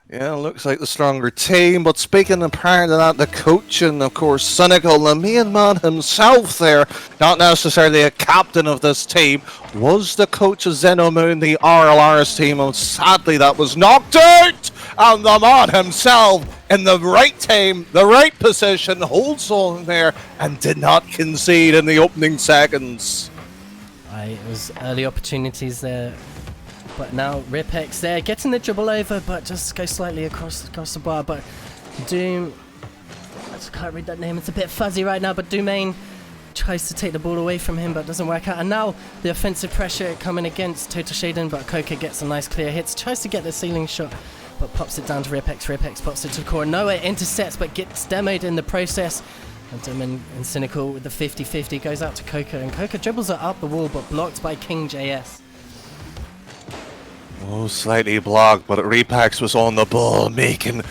Speaker 3: Yeah, looks like the stronger team, but speaking of prior to that, the coaching, of course, Cynical, the main man himself there, not necessarily a captain of this team, was the coach of Xenomoon, the RLR's team, and sadly that was knocked out, and the man himself, in the right time, the right position, holds on there, and did not concede in the opening seconds.
Speaker 1: It was early opportunities there But now Ripex there, getting the dribble over, but just goes slightly across the bar. But Doom, I just can't read that name, it's a bit fuzzy right now, but Domain tries to take the ball away from him, but doesn't work out. And now the offensive pressure coming against Total Shaden, but Coca gets a nice clear hits, tries to get the ceiling shot, but pops it down to Ripex. Ripex pops it to the core. Noah intercepts, but gets demoed in the process. And Doom and Cynical with the 50-50 goes out to Coca, and Coca dribbles it up the wall, but blocked by King JS.
Speaker 3: Oh, slightly blocked, but Repax was on the ball, making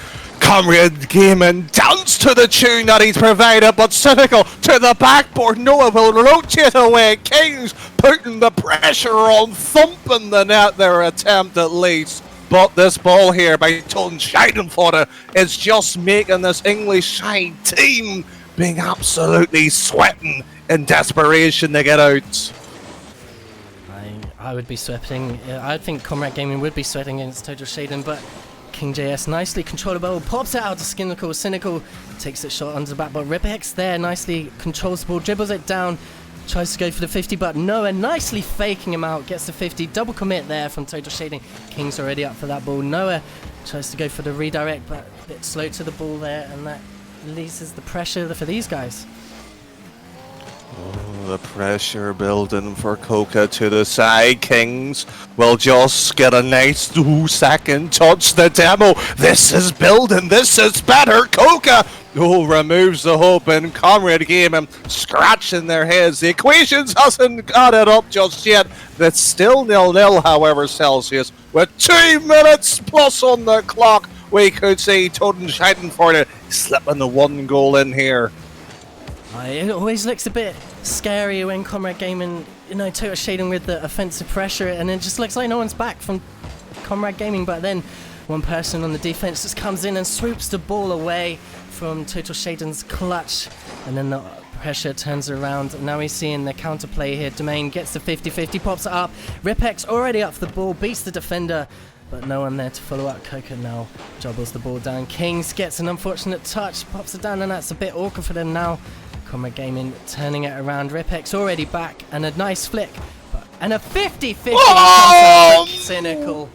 Speaker 3: Comrade Gaming dance to the tune that he's provided, but Cynical to the backboard. Noah will rotate away. Kings putting the pressure on, thumping the net, their attempt at least. But this ball here by Ton Scheidenfodder is just making this English side team being absolutely sweating in desperation to get out.
Speaker 1: I would be sweating. I think Comrade Gaming would be sweating against Total Shaden, but King JS nicely controls the ball, pops it out to Cynical. Cynical takes it shot onto the back, but Ripex there nicely controls the ball, dribbles it down, tries to go for the 50, but Noah nicely faking him out, gets the 50, double commit there from Total Shading. King's already up for that ball. Noah tries to go for the redirect, but a bit slow to the ball there, and that releases the pressure for these guys.
Speaker 3: Oh, the pressure building for Coca to the side. Kings will just get a nice 2-second touch. The demo. This is building. This is better. Coca removes the hope, and Comrade Gaming scratching their heads. The equations hasn't got it up just yet. That's still 0-0, however, Celsius. With 2 minutes plus on the clock, we could see Toten Scheidenfodder slipping the 1 goal in here.
Speaker 1: It always looks a bit scary when Comrade Gaming, Total Shading with the offensive pressure, and it just looks like no one's back from Comrade Gaming, but then one person on the defense just comes in and swoops the ball away from Total Shading's clutch, and then the pressure turns around, and now we're seeing the counterplay here. Domain gets the 50-50, pops it up. Ripex already up the ball, beats the defender, but no one there to follow up. Coca now jobbles the ball down. Kings gets an unfortunate touch, pops it down, and that's a bit awkward for them now. Comrade Gaming turning it around. Ripex already back, and a nice flick, and a 50-50 comes Cynical.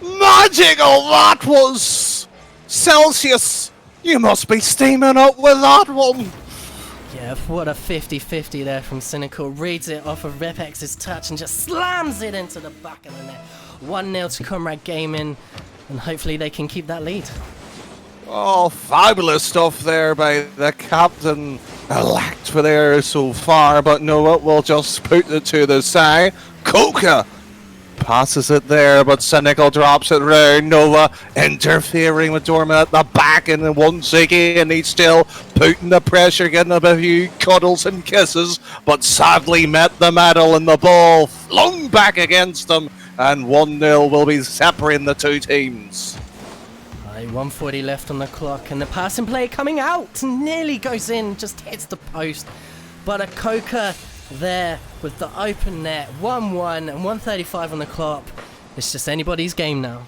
Speaker 3: Magical that was! Celsius, you must be steaming up with that one.
Speaker 1: Yeah, what a 50-50 there from Cynical. Reads it off of Ripex's touch and just slams it into the back of the net. 1-0 to Comrade Gaming, and hopefully they can keep that lead.
Speaker 3: Oh, fabulous stuff there by the captain-elect for there so far, but Noah will just put it to the side. Coca passes it there, but Cynical drops it round. Noah interfering with Dorman at the back, and then once again he's still putting the pressure, getting a few cuddles and kisses, but sadly met the medal, and the ball flung back against him, and 1-0 will be separating the two teams.
Speaker 1: 1:40 left on the clock, and the passing play coming out nearly goes in, just hits the post, but a Coca there with the open net. 1-1 and 1:35 on the clock. It's just anybody's game now.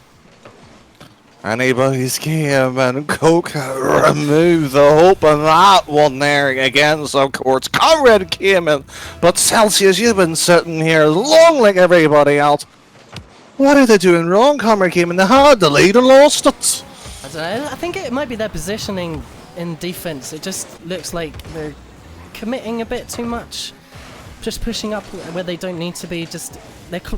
Speaker 3: Anybody's game, and Coca remove the hope of that one there against, of course, Comrade Gaming. But Celsius, you've been sitting here long like everybody else. What are they doing wrong, Comrade Gaming? They had the lead and lost it.
Speaker 1: I don't know, I think it might be their positioning in defense. It just looks like they're committing a bit too much, just pushing up where they don't need to be. Just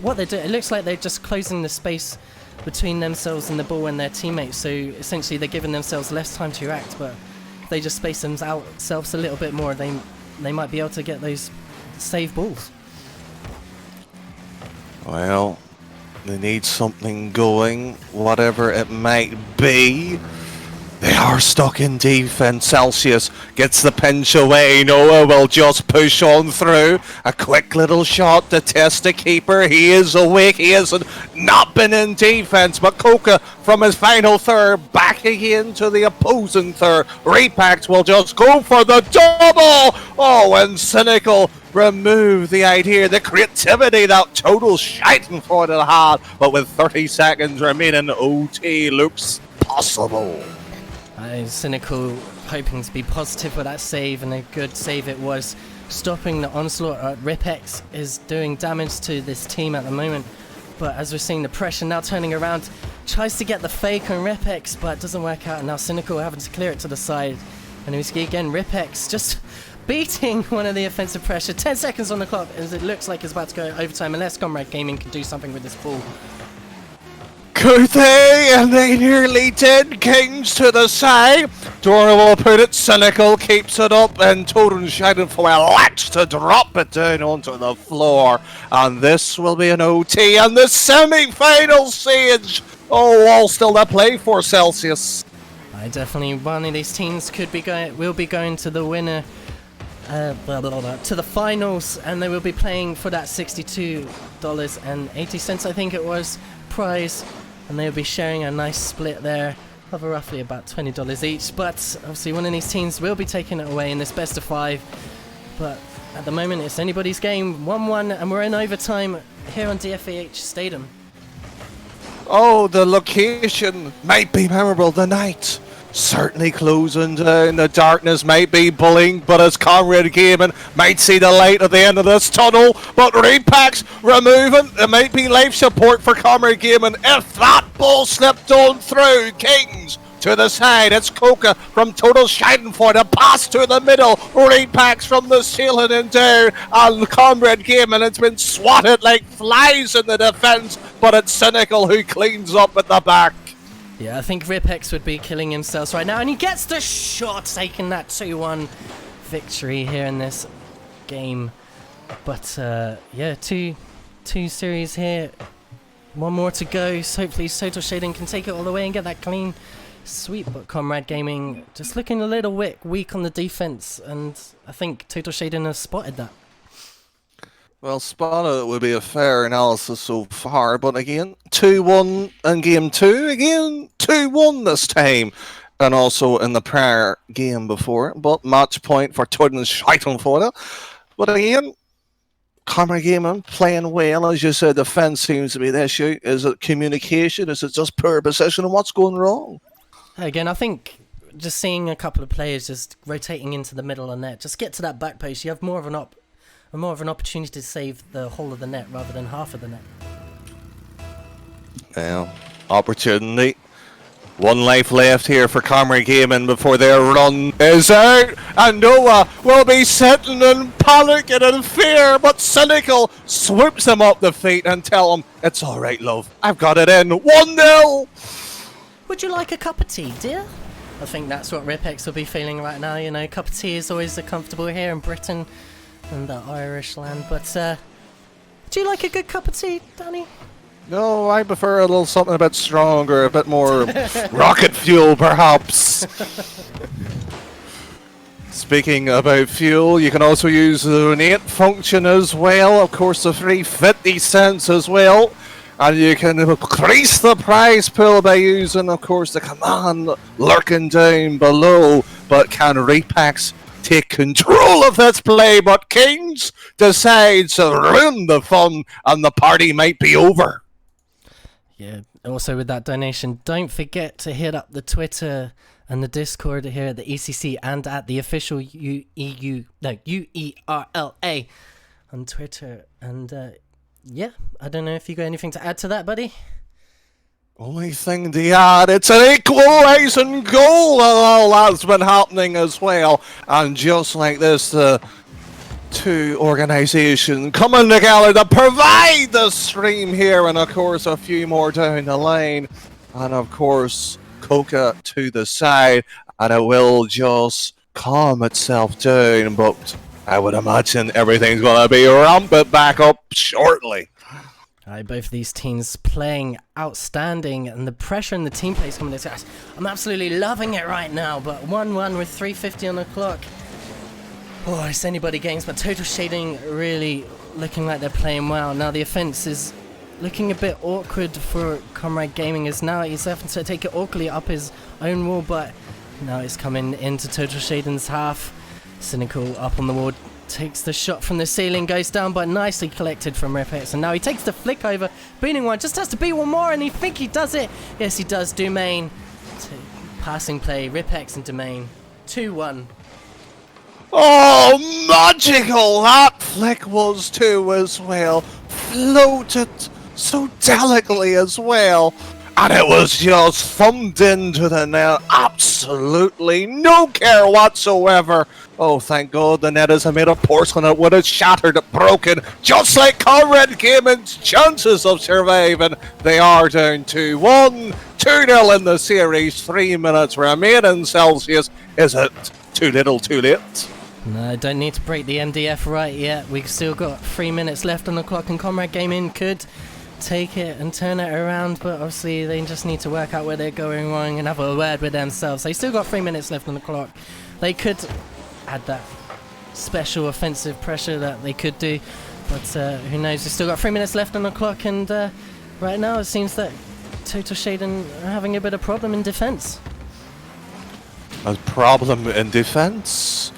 Speaker 1: what they do, it looks like they're just closing the space between themselves and the ball and their teammates. So essentially, they're giving themselves less time to react. But if they just space themselves a little bit more, they might be able to get those save balls.
Speaker 3: Well, they need something going, whatever it might be. They are stuck in defense. Celsius gets the pinch away. Noah will just push on through. A quick little shot to test the keeper. He is awake. He hasn't not been in defense. But Coca from his final third back again to the opposing third. Repact will just go for the double. Oh, and Cynical remove the idea, the creativity that Total Scheidenfodder had. But with 30 seconds remaining, OT looks possible.
Speaker 1: Cynical hoping to be positive with that save, and a good save it was. stopping the onslaught. Ripex is doing damage to this team at the moment, but as we're seeing the pressure now turning around, tries to get the fake on Ripex, but it doesn't work out, and now Cynical having to clear it to the side. And we see again Ripex just beating one of the offensive pressure. 10 seconds on the clock as it looks like it's about to go overtime unless Comrade Gaming can do something with this ball.
Speaker 3: Could they? And they nearly did. Kings to the side. Dora will put it. Cynical keeps it up. And Totem Schadenfeuer likes to drop it down onto the floor. And this will be an OT. And the semi-final stage. Oh, all still to play for Celsius.
Speaker 1: Definitely one of these teams will be going to the winner. To the finals, and they will be playing for that $62.80, I think it was, prize, and they'll be sharing a nice split there of roughly about $20 each. But obviously one of these teams will be taking it away in this best of 5, but at the moment it's anybody's game. 1-1, and we're in overtime here on DFAH Stadium.
Speaker 3: Oh, the location might be memorable. The night certainly closing down. The darkness might be bullying, but as Comrade Gaming might see the light at the end of this tunnel. But Repacks removing. It might be life support for Comrade Gaming if that ball slipped on through. Kings to the side. It's Coca from Total Schadenfreude. The pass to the middle. Repacks from the ceiling and down. And Comrade Gaming, it's been swatted like flies in the defense, but it's Cynical who cleans up at the back.
Speaker 1: Yeah, I think Ripex would be killing himself right now, and he gets the shot, taking that 2-1 victory here in this game. But yeah, two series here, one more to go. So hopefully Total Shading can take it all the way and get that clean sweep. But Comrade Gaming just looking a little weak on the defense, and I think Total Shading has spotted that.
Speaker 3: Well, spotted would be a fair analysis so far, but again, 2-1 in game 2, again, 2-1 this time, and also in the prior game before, but match point for Toten Scheitenfreude. But again, Comrade Gaming playing well, as you said, defense seems to be the issue. Is it communication? Is it just poor position? And what's going wrong?
Speaker 1: Again, I think just seeing a couple of players just rotating into the middle of the net, just get to that back post, you have more of an opportunity to save the whole of the net rather than half of the net.
Speaker 3: Well, opportunity. One life left here for Comrade Gaming before their run is out. And Noah will be sitting in panic and in fear, but Cynical swoops him up the feet and tell him, it's alright, love. I've got it in. 1-0!
Speaker 1: Would you like a cup of tea, dear? I think that's what Ripex will be feeling right now. You know, a cup of tea is always comfortable here in Britain and the Irish land. But do you like a good cup of tea, Danny?
Speaker 3: No, I prefer a little something a bit stronger, a bit more rocket fuel, perhaps. Speaking about fuel, you can also use the donate function as well. Of course, the free 50 cents as well. And you can increase the prize pool by using, of course, the command lurking down below. But can Repacks take control of this play? But Kings decides to ruin the fun and the party might be over.
Speaker 1: Yeah, also with that donation, don't forget to hit up the Twitter and the Discord here at the ECC and at the official UERLA on Twitter. And yeah, I don't know if you got anything to add to that, buddy?
Speaker 3: Only thing to add, it's an equalising goal, and all that's been happening as well. And just like this, the two organisations coming together to provide the stream here, and of course a few more down the line, and of course Coca to the side, and it will just calm itself down, but I would imagine everything's going to be ramped back up shortly.
Speaker 1: Both of these teams playing outstanding, and the pressure in the team play is coming to us. I'm absolutely loving it right now, but 1-1 with 3:50 on the clock. Oh, it's anybody games, but Total Shading really looking like they're playing well. Now the offense is looking a bit awkward for Comrade Gaming, as now he's having to take it awkwardly up his own wall, but now it's coming into Total Shading's half. Cynical up on the wall, takes the shot from the ceiling, goes down, but nicely collected from Ripex, and now he takes the flick over, beating one, just has to beat one more, and he think he does it. Yes, he does. Domain, passing play, Ripex and Domain, 2-1.
Speaker 3: Oh, magical that flick was too as well. Floated so delicately as well. And it was just thumped into the net. Absolutely no care whatsoever. Oh, thank God the net is made of porcelain. It would have shattered, broken, just like Conrad Gaming's chances of surviving. They are down 2-1. 2-0 in the series. 3 minutes remaining. Celsius. Is it too little, too late?
Speaker 1: No, don't need to break the MDF right yet. We've still got 3 minutes left on the clock, and Comrade Gaming could take it and turn it around, but obviously they just need to work out where they're going wrong and have a word with themselves. They still got 3 minutes left on the clock. They could add that special offensive pressure that they could do, but who knows. We've still got 3 minutes left on the clock, and right now it seems that Total Shaden are having a bit of problem in defense.
Speaker 3: A problem in defense?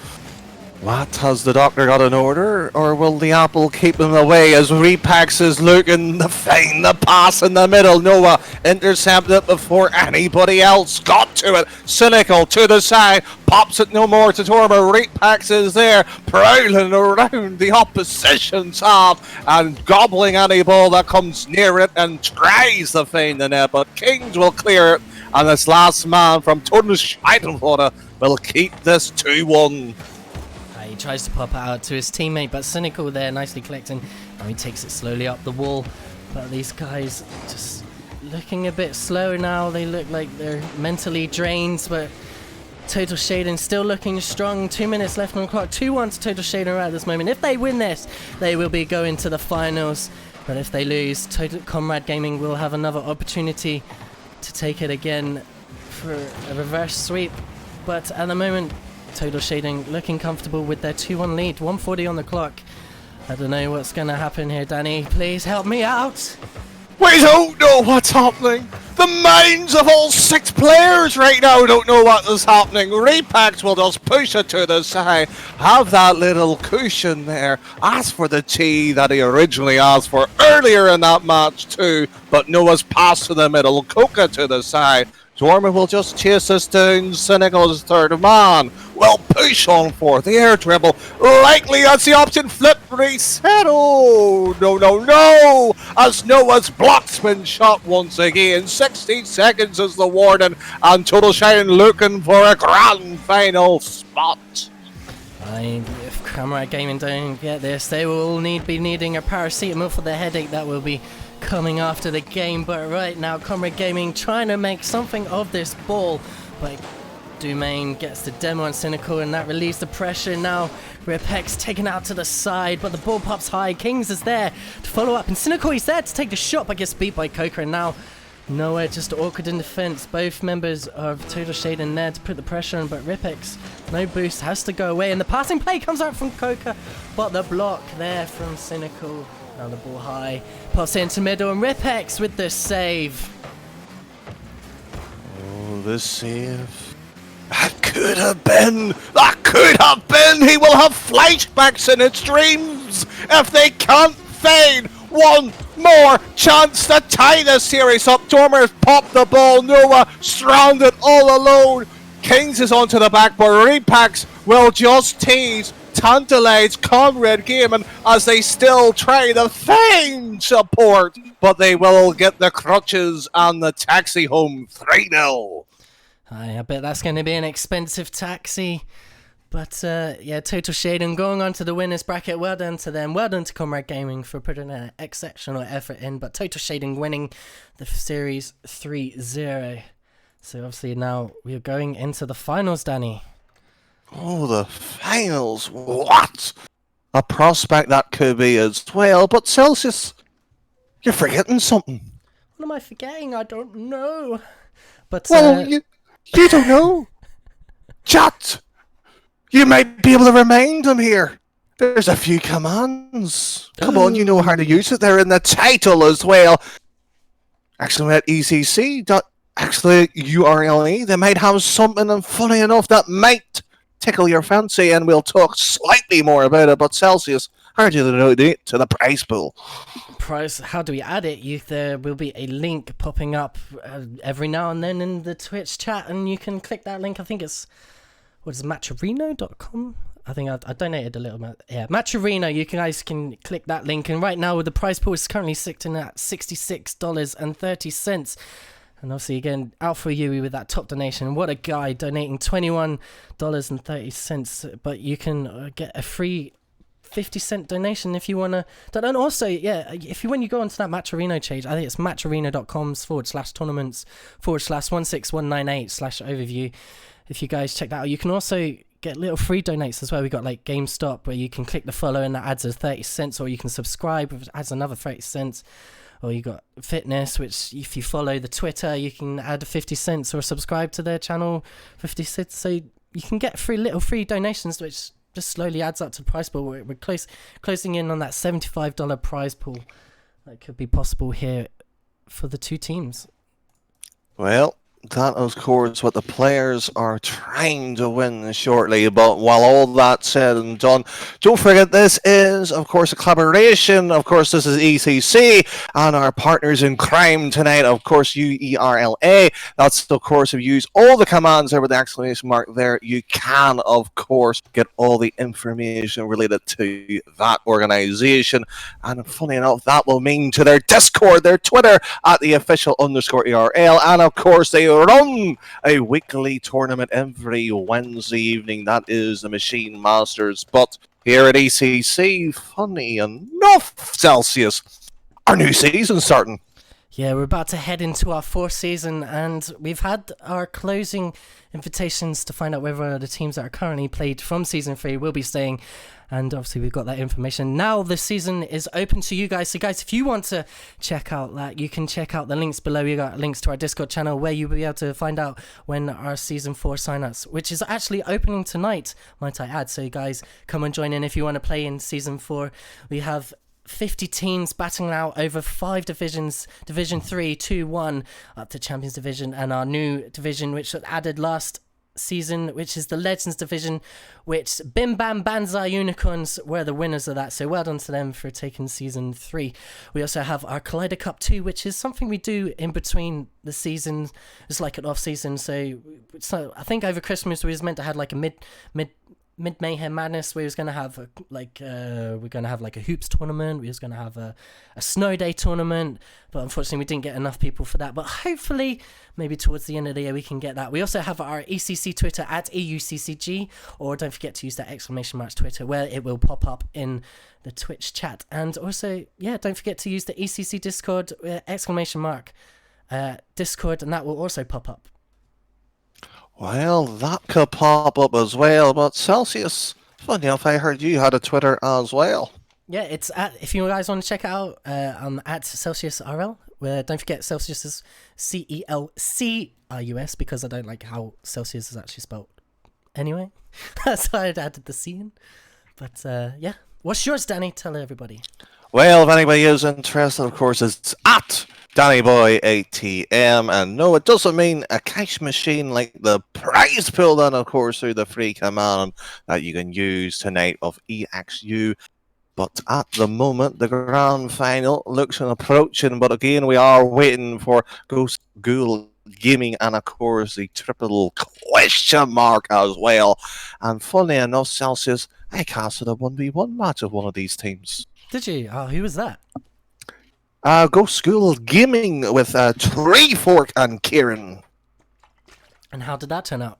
Speaker 3: What, has the doctor got an order, or will the apple keep him away as Repax is looking to find the pass in the middle? Noah intercepted it before anybody else got to it. Cynical to the side, pops it no more to Torma. Repax is there, prowling around the opposition's half and gobbling any ball that comes near it and tries to find the net, but Kings will clear it, and this last man from Turnscheidenwater will keep this 2-1.
Speaker 1: He tries to pop it out to his teammate, but Cynical there nicely collecting. Now he takes it slowly up the wall. But these guys just looking a bit slow now. They look like they're mentally drained, but Total Shaden still looking strong. 2 minutes left on the clock. 2-1 to Total Shaden right at this moment. If they win this, they will be going to the finals. But if they lose, Total Comrade Gaming will have another opportunity to take it again for a reverse sweep. But at the moment, Total Shading looking comfortable with their 2-1 lead. 1:40 on the clock. I don't know what's going to happen here, Danny. Please help me out.
Speaker 3: We don't know what's happening. The minds of all 6 players right now don't know what is happening. Repax will just push it to the side. Have that little cushion there. Ask for the tea that he originally asked for earlier in that match too. But Noah's pass to the middle. Coca to the side. Dorman will just chase us down. Cynical's third man will push on for the air dribble. Likely as the option. Flip reset. Oh, no. As Noah's blocksman shot once again. 60 seconds is the warning. And Total Shine looking for a grand final spot.
Speaker 1: If Comrade Gaming don't get this, they will be needing a paracetamol for the headache that will be coming after the game. But right now, Comrade Gaming trying to make something of this ball, but Dumain gets the demo on Cynical, and that relieves the pressure. Now Ripex taken out to the side, but the ball pops high. Kings is there to follow up, and Cynical is there to take the shot, but gets beat by Coca. And now nowhere, just awkward in defense. Both members of Total Shade in there to put the pressure on, but Ripex, no boost, has to go away, and the passing play comes out from Coca, but the block there from Cynical. Now the ball high, pops into middle, and Ripex with the save.
Speaker 3: Oh, the save. That could have been. He will have flashbacks in his dreams if they can't find one more chance to tie this series up. Dormer popped the ball. Noah stranded all alone. Kings is onto the backboard. Repax will just tease, tantalize Conrad Gaming as they still try to find support, but they will get the crutches and the taxi home 3-0.
Speaker 1: I bet that's going to be an expensive taxi. But yeah, Total Shading going on to the winners bracket. Well done to them. Well done to Comrade Gaming for putting an exceptional effort in. But Total Shading winning the series 3-0. So obviously now we're going into the finals, Danny.
Speaker 3: Oh, the finals. What? A prospect that could be as well. But Celsius, you're forgetting something.
Speaker 1: What am I forgetting? I don't know. But
Speaker 3: well, you don't know. Chat. You might be able to remind them here. There's a few commands. Come on, you know how to use it. They're in the title as well. Actually, at ECC, actually UERLA, they might have something, and funny enough, that might tickle your fancy, and we'll talk slightly more about it. But Celsius, how do you donate to the prize pool?
Speaker 1: Prize, how do we add it? There will be a link popping up every now and then in the Twitch chat, and you can click that link. I think it's, what is it, matcherino.com? I think I donated a little bit. Yeah, Match Arena, you guys can click that link. And right now, the prize pool is currently sitting at $66.30. And obviously, again, out for you with that top donation. What a guy, donating $21.30. But you can get a free 50-cent donation if you want to. And also, yeah, when you go onto that Match Arena page, I think it's matcharena.com/tournaments/16198/overview. If you guys check that out, you can also get little free donates as well. We got like GameStop, where you can click the follow and that adds a 30 cents, or you can subscribe, which adds another 30 cents. Or you got Fitness, which if you follow the Twitter, you can add 50 cents, or subscribe to their channel 50 cents. So you can get little free donations, which just slowly adds up to the prize pool. We're closing in on that $75 prize pool that could be possible here for the two teams.
Speaker 3: Well, that, of course, what the players are trying to win shortly. But while all that's said and done, don't forget this is, of course, a collaboration. Of course, this is ECC and our partners in crime tonight, of course, UERLA. That's, of course, if you use all the commands there with the exclamation mark there, you can, of course, get all the information related to that organization. And funny enough, that will mean to their Discord, their Twitter, at the official_ERL. And, of course, they run a weekly tournament every Wednesday evening. That is the Machine Masters. But here at ECC, funny enough, Celsius, our new season starting.
Speaker 1: Yeah, we're about to head into our fourth season, and we've had our closing invitations to find out whether the teams that are currently played from Season 3 will be staying, and obviously we've got that information. Now the season is open to you guys, so guys, if you want to check out that, you can check out the links below. We got links to our Discord channel where you'll be able to find out when our Season 4 sign-ups, which is actually opening tonight, might I add. So you guys, come and join in if you want to play in Season 4. We have 50 teams battling out over 5 divisions, Division 3, 2, 1, up to Champions Division, and our new division, which was added last season, which is the Legends Division, which Bim Bam Banzai Unicorns were the winners of that, so well done to them for taking Season 3. We also have our Collider Cup 2, which is something we do in between the seasons. It's like an off-season, so I think over Christmas we was meant to have like a mid Mayhem Madness. We was gonna have we're gonna have like a hoops tournament. We was gonna have a snow day tournament, but unfortunately we didn't get enough people for that. But hopefully, maybe towards the end of the year we can get that. We also have our ECC Twitter at EUCCG, or don't forget to use that exclamation mark Twitter, where it will pop up in the Twitch chat. And also, yeah, don't forget to use the ECC Discord exclamation mark Discord, and that will also pop up.
Speaker 3: Well, that could pop up as well, but Celsius, funny enough, I heard you had a Twitter as well.
Speaker 1: Yeah, it's if you guys want to check it out, I'm at CelsiusRL. Don't forget Celsius is CELCIUS, because I don't like how Celsius is actually spelled. Anyway, that's why I added the C in. But yeah, what's yours, Danny? Tell everybody.
Speaker 3: Well, if anybody is interested, of course, it's at DannyBoy8TM, and no, it doesn't mean a cash machine like the prize pool, then, of course, through the free command that you can use tonight of EXU. But at the moment, the grand final looks and approaching, but again, we are waiting for Ghost Ghoul Gaming and, of course, the triple question mark as well. And funny enough, Celsius, I casted a 1v1 match of one of these teams.
Speaker 1: Did you? Oh, who was that?
Speaker 3: Ghost School Gaming with Treefork and Kieran.
Speaker 1: And how did that turn out?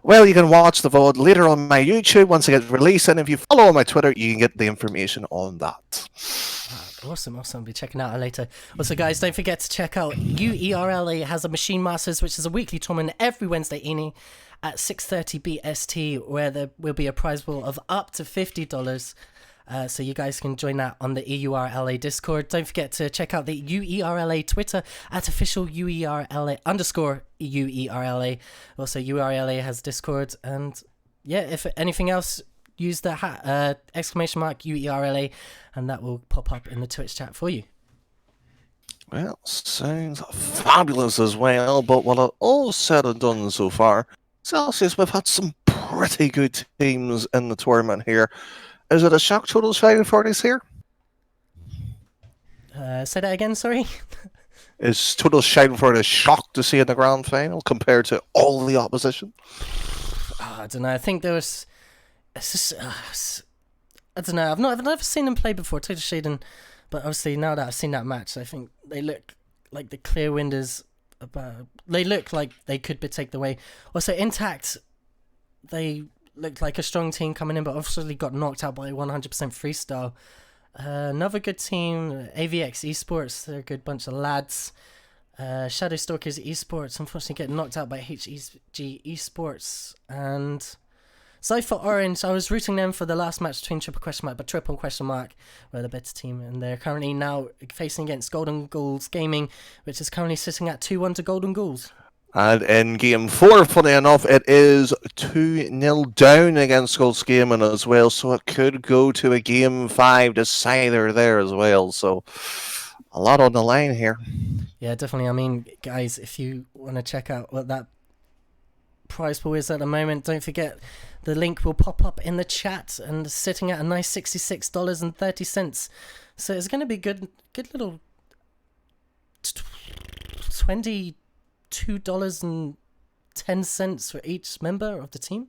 Speaker 3: Well, you can watch the VOD later on my YouTube once it gets released, and if you follow on my Twitter, you can get the information on that.
Speaker 1: Awesome. I'll be checking out later. Also, guys, don't forget to check out UERLA has a Machine Masters, which is a weekly tournament every Wednesday evening at 6:30 BST, where there will be a prize pool of up to $50. So you guys can join that on the EURLA Discord. Don't forget to check out the UERLA Twitter at official UERLA_UERLA. Also, UERLA has Discord. And yeah, if anything else, use the exclamation mark UERLA, and that will pop up in the Twitch chat for you.
Speaker 3: Well, sounds fabulous as well. But what I've all said and done so far, Celsius, we've had some pretty good teams in the tournament here. Is it a shock Totals fighting for this here?
Speaker 1: Say that again, sorry?
Speaker 3: Is Totals shouting for it a shock to see in the grand final compared to all the opposition?
Speaker 1: I don't know. I think there was... it's just, I don't know. I've never seen them play before, Total Shaden, but obviously now that I've seen that match, I think they look like the clear winners. They look like they could take the way. Also, Intact, they looked like a strong team coming in, but obviously got knocked out by 100% freestyle. Another good team, AVX Esports, they're a good bunch of lads. Shadow Stalkers Esports, unfortunately getting knocked out by HEG Esports. And Cypher Orange, I was rooting them for the last match between Triple Question Mark, but Triple Question Mark were the better team. And they're currently now facing against Golden Ghouls Gaming, which is currently sitting at 2-1 to Golden Ghouls.
Speaker 3: And in game 4, funny enough, it is 2-0 down against Skulls Gaming as well, so it could go to a game 5 decider there as well. So a lot on the line here.
Speaker 1: Yeah, definitely. I mean, guys, if you want to check out what that prize pool is at the moment, don't forget the link will pop up in the chat, and sitting at a nice $66.30. So it's going to be good little $22.10 for each member of the team.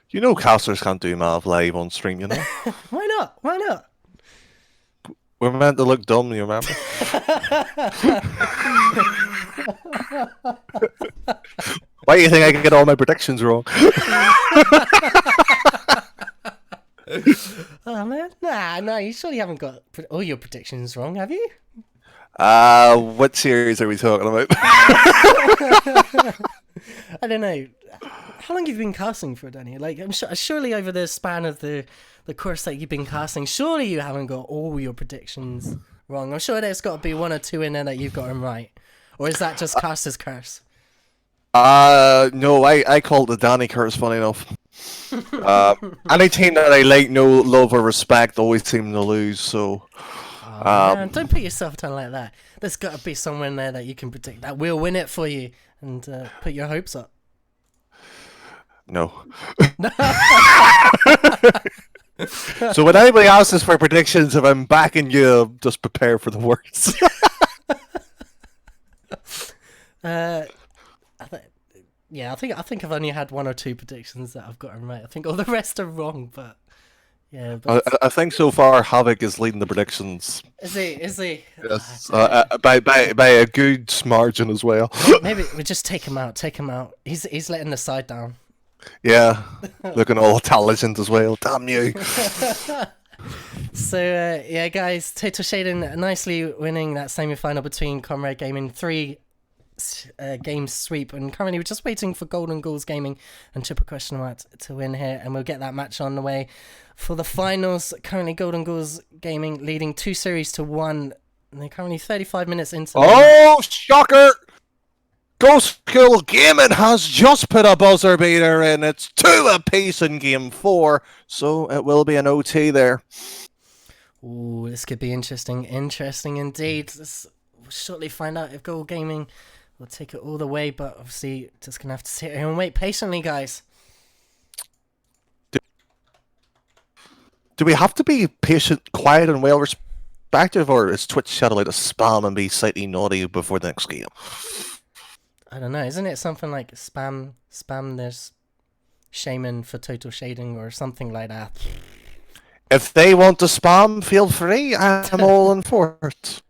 Speaker 3: You know casters can't do math live on stream, you know?
Speaker 1: Why not? Why not?
Speaker 3: We're meant to look dumb, you remember? Why do you think I can get all my predictions wrong?
Speaker 1: Oh man, nah, you surely haven't got all your predictions wrong, have you?
Speaker 3: What series are we talking about?
Speaker 1: I don't know. How long have you been casting for, Danny? Like, I'm surely over the span of the course that you've been casting, surely you haven't got all your predictions wrong. I'm sure there's got to be 1 or 2 in there that you've got them right. Or is that just caster's curse?
Speaker 3: No, I called the Danny curse, funny enough. Any team that I like, no love or respect, always seem to lose, so...
Speaker 1: Man, don't put yourself down like that. There's got to be someone there that you can predict that will win it for you, and put your hopes up.
Speaker 3: No. So when anybody asks for predictions, if I'm backing you, just prepare for the worst.
Speaker 1: I think I've only had 1 or 2 predictions that I've gotten right. I think all the rest are wrong, but yeah. But
Speaker 3: I think so far Havoc is leading the predictions.
Speaker 1: Is he?
Speaker 3: Yes, by a good margin as well.
Speaker 1: Maybe we just take him out. He's letting the side down.
Speaker 3: Yeah, looking all intelligent as well. Damn you.
Speaker 1: So yeah, guys, Total Shaden nicely winning that semi-final between Comrade Gaming, 3 game sweep, and currently we're just waiting for Golden Ghouls Gaming and Triple Question Mark to win here, and we'll get that match on the way for the finals. Currently Golden Ghouls Gaming leading 2-1, and they're currently 35 minutes into
Speaker 3: shocker! Ghost School Gaming has just put a buzzer beater in. It's 2 apiece in game 4, so it will be an OT there.
Speaker 1: Ooh, this could be interesting indeed. We'll shortly find out if Gold Gaming will take it all the way, but obviously just gonna have to sit here and wait patiently, guys.
Speaker 3: Do we have to be patient, quiet, and well respective, or is Twitch Shadow like to spam and be slightly naughty before the next game?
Speaker 1: I don't know. Isn't it something like spam? There's shaman for Total Shading or something like that.
Speaker 3: If they want to spam, feel free. I'm all in for it.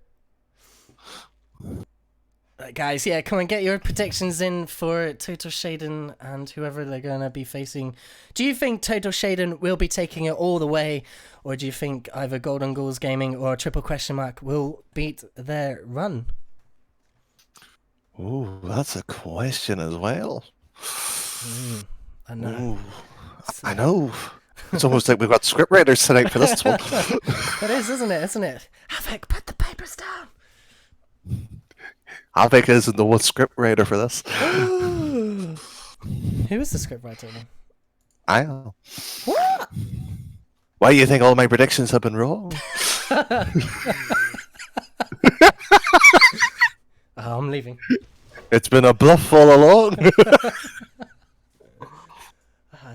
Speaker 1: Guys, yeah, come on, get your predictions in for Total Shaden and whoever they're going to be facing. Do you think Total Shaden will be taking it all the way, or do you think either Golden Ghouls Gaming or Triple Question Mark will beat their run?
Speaker 3: Ooh, that's a question as well.
Speaker 1: I know.
Speaker 3: Ooh, I know. It's almost like we've got scriptwriters tonight for this one.
Speaker 1: It is, isn't it? Havoc, put the papers down.
Speaker 3: Havoc isn't the one scriptwriter for this.
Speaker 1: Who is the scriptwriter then?
Speaker 3: I know.
Speaker 1: What?
Speaker 3: Why do you think all my predictions have been wrong?
Speaker 1: I'm leaving.
Speaker 3: It's been a bluff all along.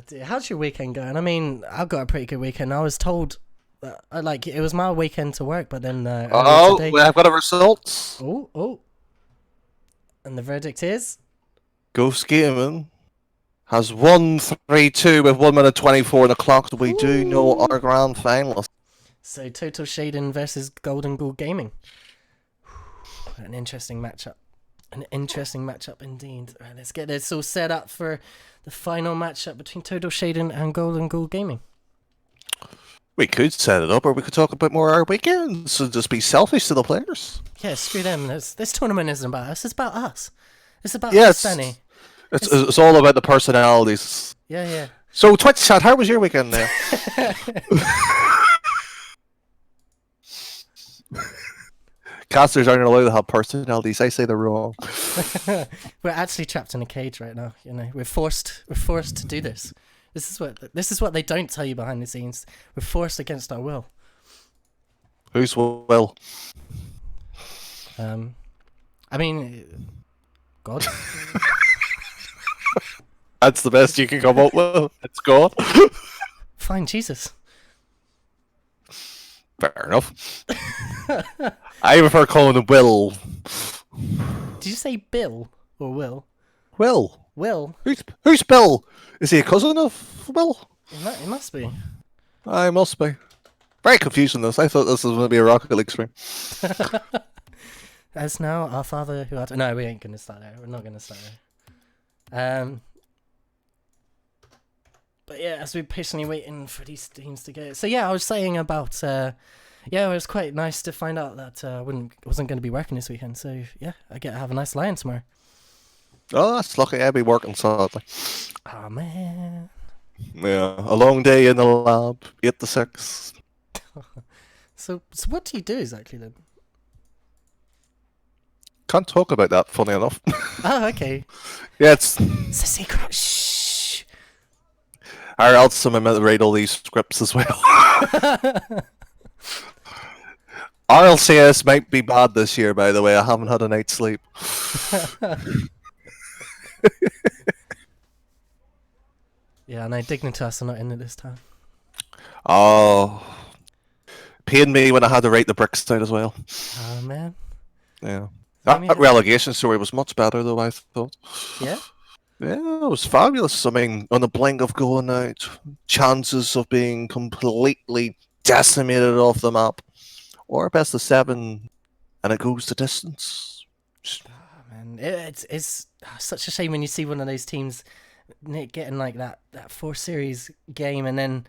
Speaker 1: Dear. How's your weekend going? I mean, I've got a pretty good weekend. I was told that, it was my weekend to work, but then today...
Speaker 3: I've got a result.
Speaker 1: Oh. And the verdict is?
Speaker 3: Ghost Gaming has won 3-2 with 1 minute 24 on the clock. So we do know our grand finalists.
Speaker 1: So Total Shaden versus Golden Ghoul Gaming. An interesting matchup. An interesting matchup indeed. Right, let's get this all set up for the final matchup between Total Shaden and Golden Ghoul Gaming.
Speaker 3: We could set it up, or we could talk about more our weekends and just be selfish to the players.
Speaker 1: Yeah, screw them. This tournament isn't about us. It's about us. It's about
Speaker 3: Yeah,
Speaker 1: us, Danny.
Speaker 3: It's all about the personalities.
Speaker 1: Yeah.
Speaker 3: So, Twitch chat, how was your weekend there? Casters aren't allowed to have personalities. I say they're wrong.
Speaker 1: We're actually trapped in a cage right now. You know, we're forced to do this. This is what they don't tell you behind the scenes. We're forced against our will.
Speaker 3: Whose will?
Speaker 1: I mean, God.
Speaker 3: That's the best you can come up with. It's God.
Speaker 1: Fine, Jesus.
Speaker 3: Fair enough. I prefer calling him Will.
Speaker 1: Did you say Bill or Will?
Speaker 3: Will.
Speaker 1: Will.
Speaker 3: Who's Bill? Is he a cousin of Will?
Speaker 1: It must be.
Speaker 3: I must be. Very confusing this. I thought this was going to be a Rocket League stream.
Speaker 1: As now, our father who art... No, we ain't going to start there. We're not going to start there. But yeah, as we're patiently waiting for these teams to go... So yeah, I was saying about... yeah, it was quite nice to find out that I wasn't going to be working this weekend. So yeah, I get to have a nice lie-in tomorrow.
Speaker 3: Oh, that's lucky. I'll be working Saturday.
Speaker 1: Oh, man.
Speaker 3: Yeah, a long day in the lab, 8 to 6.
Speaker 1: So what do you do exactly then?
Speaker 3: Can't talk about that, funny enough.
Speaker 1: Oh, okay.
Speaker 3: Yeah,
Speaker 1: It's a secret. Shh.
Speaker 3: or else I'm meant to read all these scripts as well. RLCS might be bad this year, by the way. I haven't had a night's sleep.
Speaker 1: Yeah, and Dignitas are not in it this time.
Speaker 3: Oh, pained me when I had to write the bricks down as well.
Speaker 1: Oh, man.
Speaker 3: Yeah.
Speaker 1: I mean,
Speaker 3: That relegation story was much better, though, I thought.
Speaker 1: Yeah?
Speaker 3: Yeah, it was fabulous. I mean, on the blink of going out, chances of being completely decimated off the map, or best of 7, and it goes the distance.
Speaker 1: Oh, man. It's such a shame when you see one of those teams getting like that 4 series game and then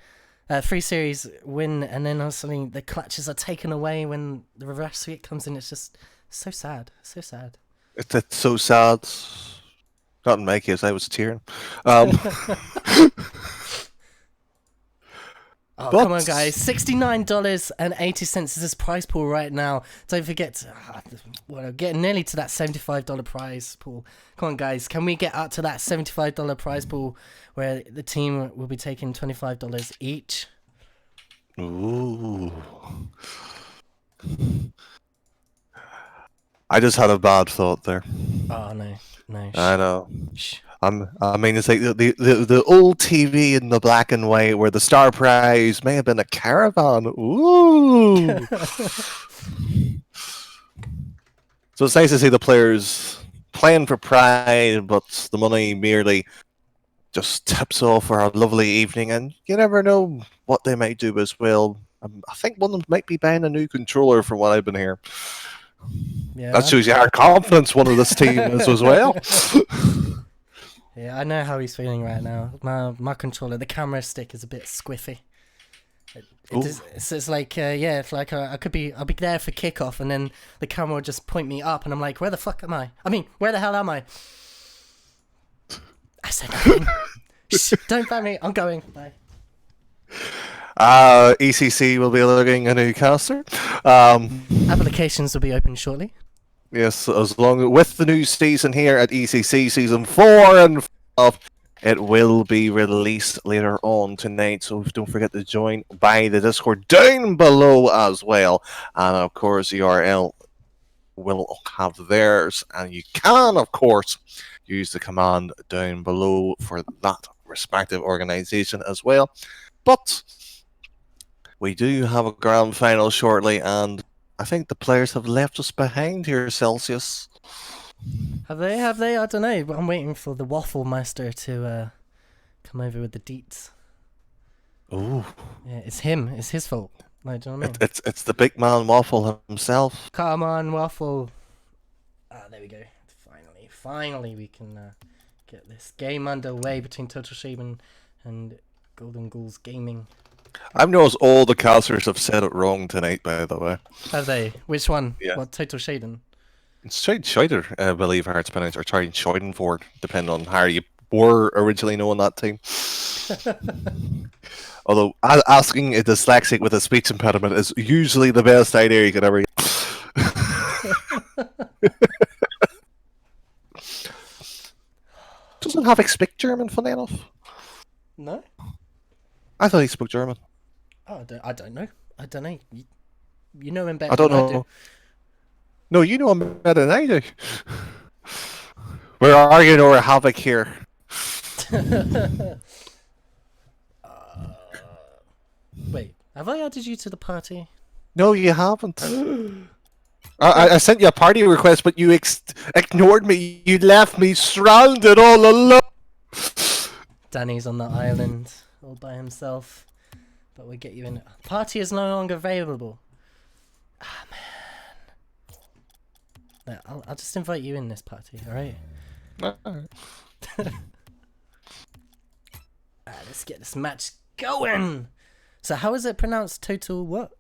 Speaker 1: 3 series win, and then suddenly the clutches are taken away when the reverse sweep comes in. It's just so sad. So sad.
Speaker 3: It's so sad. Not in my case, I was tearing.
Speaker 1: Oh,
Speaker 3: But-
Speaker 1: come on, guys. $69.80 is this prize pool right now. Don't forget, we're getting nearly to that $75 prize pool. Come on, guys. Can we get up to that $75 prize pool where the team will be taking $25 each?
Speaker 3: Ooh. I just had a bad thought there.
Speaker 1: Oh, no. No.
Speaker 3: I know.
Speaker 1: Shh.
Speaker 3: I mean, it's like the old TV in the black and white where the star prize may have been a caravan. Ooh. So it's nice to see the players playing for pride, but the money merely just tips off for a lovely evening, and you never know what they might do as well. I think one of them might be buying a new controller from what I've been hearing.
Speaker 1: Yeah.
Speaker 3: That shows you how confident one of this team is as well.
Speaker 1: Yeah, I know how he's feeling right now. My controller, the camera stick is a bit squiffy. It's like it's like I'll be there for kickoff, and then the camera will just point me up, and I'm like, where the fuck am I? I mean, where the hell am I? I said nothing. Shh, don't ban me. I'm going. Bye.
Speaker 3: ECC will be looking a new caster.
Speaker 1: Applications will be open shortly.
Speaker 3: Yes, as long with the new season here at ECC season 4 and 5, it will be released later on tonight. So don't forget to join by the Discord down below as well. And of course, URL will have theirs, and you can of course use the command down below for that respective organization as well. But we do have a grand final shortly, and I think the players have left us behind here, Celsius.
Speaker 1: Have they? I don't know. But I'm waiting for the Waffle Master to come over with the deets.
Speaker 3: Oh,
Speaker 1: Yeah, it's him. It's his fault. Like, do you know what I mean?
Speaker 3: it's the big man Waffle himself.
Speaker 1: Come on, Waffle. Ah, there we go. Finally, we can get this game underway between Total Shaven and Golden Ghouls Gaming.
Speaker 3: I've noticed all the casters have said it wrong tonight, by the way.
Speaker 1: Have they? Which one?
Speaker 3: Yeah.
Speaker 1: What, Total Shaden?
Speaker 3: It's tried Scheider, I believe how it's pronounced, or tried Scheidenford, depending on how you were originally known that team. Although asking a dyslexic with a speech impediment is usually the best idea you could ever get. Doesn't Havik speak German, funny enough?
Speaker 1: No?
Speaker 3: I thought he spoke German.
Speaker 1: Oh, I don't know. I don't know. You know him better
Speaker 3: I don't
Speaker 1: than
Speaker 3: know.
Speaker 1: I do.
Speaker 3: No, you know him better than I do. We're arguing over Havik here.
Speaker 1: Wait, have I added you to the party?
Speaker 3: No, you haven't. I sent you a party request, but you ignored me. You left me stranded all alone.
Speaker 1: Danny's on the island all by himself. But we'll get you in. Party is no longer available. Ah, man. No, I'll just invite you in this party, alright? Let's get this match going! So how is it pronounced? Total what?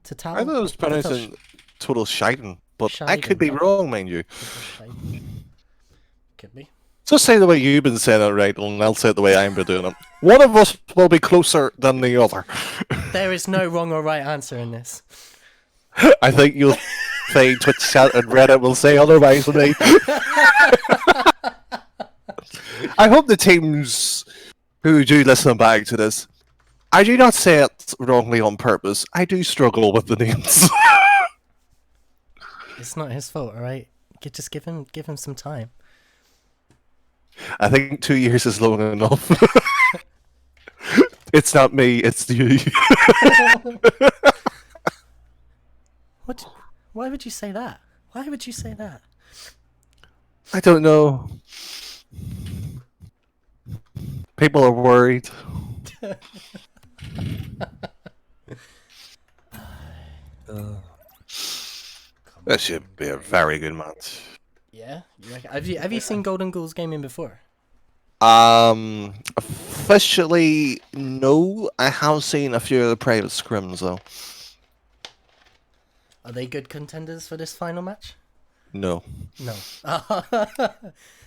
Speaker 1: Total?
Speaker 3: I thought it was pronounced total Scheiden, but I could
Speaker 1: Scheiden.
Speaker 3: be wrong, mind you.
Speaker 1: Could be.
Speaker 3: Just say the way you've been saying it right, and I'll say it the way I'm been doing it. One of us will be closer than the other.
Speaker 1: There is no wrong or right answer in this.
Speaker 3: I think you'll find Twitch chat and Reddit will say otherwise with me. I hope the teams who do listen back to this, I do not say it wrongly on purpose. I do struggle with the names.
Speaker 1: It's not his fault, alright? Just give him some time.
Speaker 3: I think 2 years is long enough. It's not me, it's you.
Speaker 1: What? Why would you say that? Why would you say that?
Speaker 3: I don't know. People are worried. That should be a very good match.
Speaker 1: Yeah? You reckon? Have you seen Golden Ghouls Gaming before?
Speaker 3: Officially, no. I have seen a few of the private scrims, though.
Speaker 1: Are they good contenders for this final match?
Speaker 3: No.
Speaker 1: No.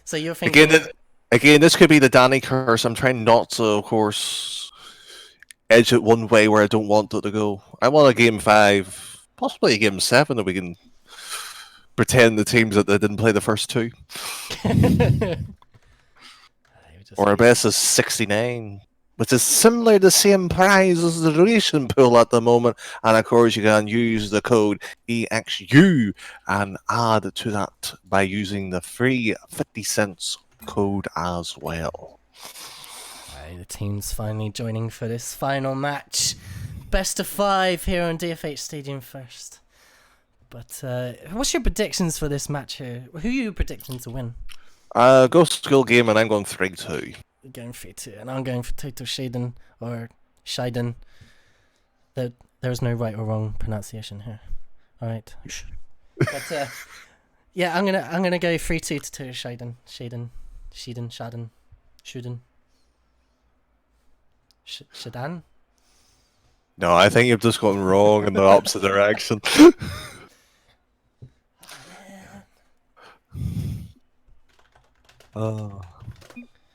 Speaker 1: So you're thinking...
Speaker 3: Again, this could be the Danny curse. I'm trying not to, of course, edge it one way where I don't want it to go. I want a game 5, possibly a game 7, that we can pretend the teams that they didn't play the first 2. Or our best is 69, which is similar to the same prize as the donation pool at the moment. And of course, you can use the code EXU and add to that by using the free 50 cents code as well.
Speaker 1: Right, the team's finally joining for this final match. Best of 5 here on DFH Stadium first. But what's your predictions for this match here? Who are you predicting to win?
Speaker 3: Ghost School Game, and I'm going 3-2.
Speaker 1: You're going 3-2, and I'm going for Total Shaden, or Scheiden. There's no right or wrong pronunciation here. Alright. But yeah, I'm gonna go 3-2 to Total Shaden. Shaden. Shadan?
Speaker 3: No, I think you've just gone wrong in the opposite direction.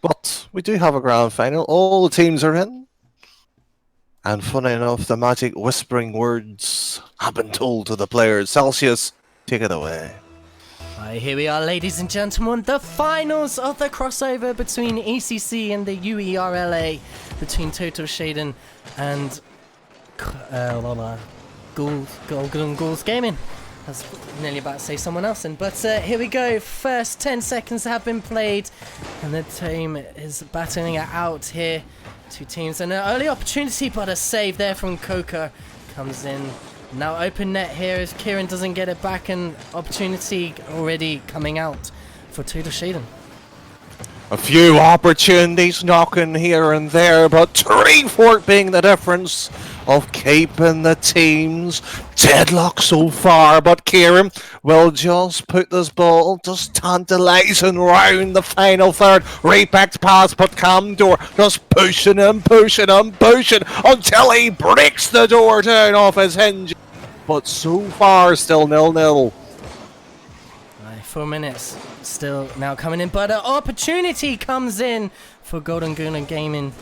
Speaker 3: But we do have a grand final. All the teams are in. And funny enough, the magic whispering words have been told to the players. Celsius, take it away.
Speaker 1: Right, here we are, ladies and gentlemen. The finals of the crossover between ECC and the UERLA, between Total Shaden and Golden Ghouls Gaming. I was nearly about to say someone else in, but here we go. First 10 seconds have been played, and the team is battling it out here. Two teams, and an early opportunity, but a save there from Coca comes in. Now open net here as Kieran doesn't get it back, and opportunity already coming out for Total Shaden.
Speaker 3: A few opportunities knocking here and there, but Treefort being the difference of keeping the teams deadlocked so far. But Kieran will just put this ball just tantalising round the final third. Repacked pass, but Camdor just pushing until he breaks the door down off his hinge. But so far, still 0-0.
Speaker 1: 4 minutes still now coming in, but an opportunity comes in for Golden Goon Gaming.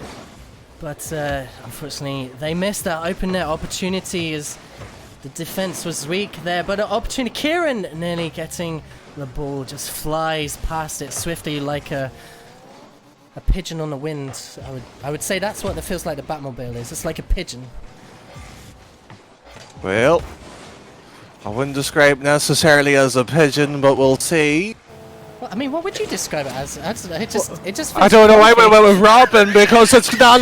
Speaker 1: But unfortunately, they missed that open net opportunity as the defense was weak there. But an opportunity, Kieran nearly getting the ball, just flies past it swiftly like a pigeon on the wind. I would say that's what it feels like the Batmobile is. It's like a pigeon.
Speaker 3: Well, I wouldn't describe necessarily as a pigeon, but we'll see.
Speaker 1: Well, I mean, what would you describe it as? It just.
Speaker 3: I don't know why we went with Robin, because it's no.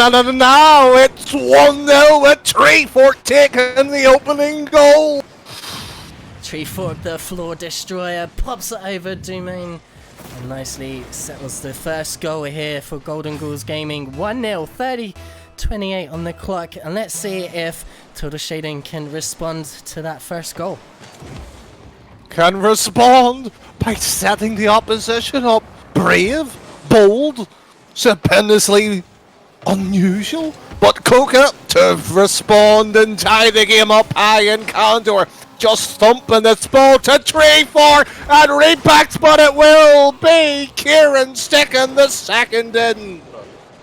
Speaker 3: It's 1-0 with Treefort taking the opening goal.
Speaker 1: Treefort, the floor destroyer, pops it over Domain and nicely settles the first goal here for Golden Ghouls Gaming. 1-0, 30-28 on the clock, and let's see if Total Shading can respond to that first goal.
Speaker 3: Can respond by setting the opposition up. Brave, bold, stupendously unusual. But Coca to respond and tie the game up high, in Condor just thumping this ball to Treefort and repacks, but it will be Kieran sticking the second in.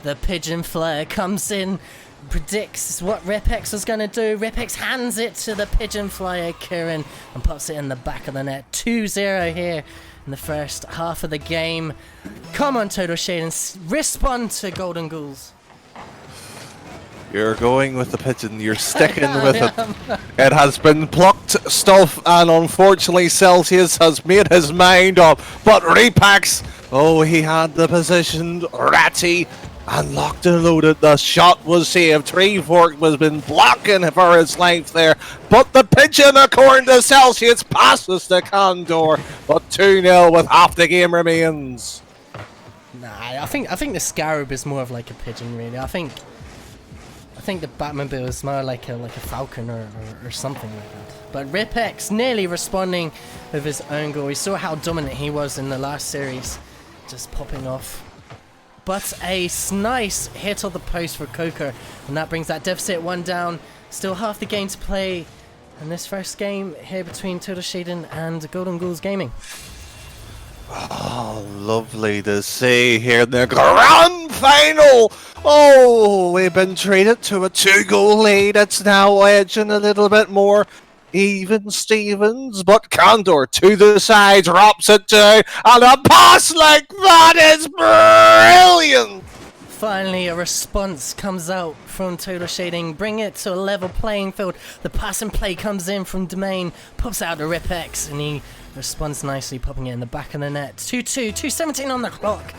Speaker 1: The pigeon flyer comes in, predicts what Ripex is going to do. Ripex hands it to the pigeon flyer, Kieran, and puts it in the back of the net. 2-0 here in the first half of the game. Come on, Total Shade, and respond to Golden Ghouls.
Speaker 3: You're going with the pigeon, you're sticking with it. It has been plucked stuff, and unfortunately Celsius has made his mind up. But Repax, oh, he had the position, Ratty, and locked and loaded. The shot was saved. Treefort was been blocking for his life there. But the pigeon, according to Celsius, passes the Condor. But 2-0 with half the game remains.
Speaker 1: Nah, I think the Scarab is more of like a pigeon, really. I think the Batmobile is more like a falcon or something like that. But Ripex nearly responding with his own goal. We saw how dominant he was in the last series, just popping off. But a nice hit on the post for Coker, and that brings that deficit 1 down. Still half the game to play in this first game here between Total Shading and Golden Ghouls Gaming.
Speaker 3: Oh, lovely to see here in the grand final. Oh, we've been treated to a 2-goal lead. It's now edging a little bit more even Stevens, but Condor to the side, drops it down, and a pass like that is brilliant!
Speaker 1: Finally, a response comes out from Total Shading, bring it to a level playing field. The pass and play comes in from Domain, pops out to Ripex, and he responds nicely, popping it in the back of the net. 2-2, 2:17 on the clock.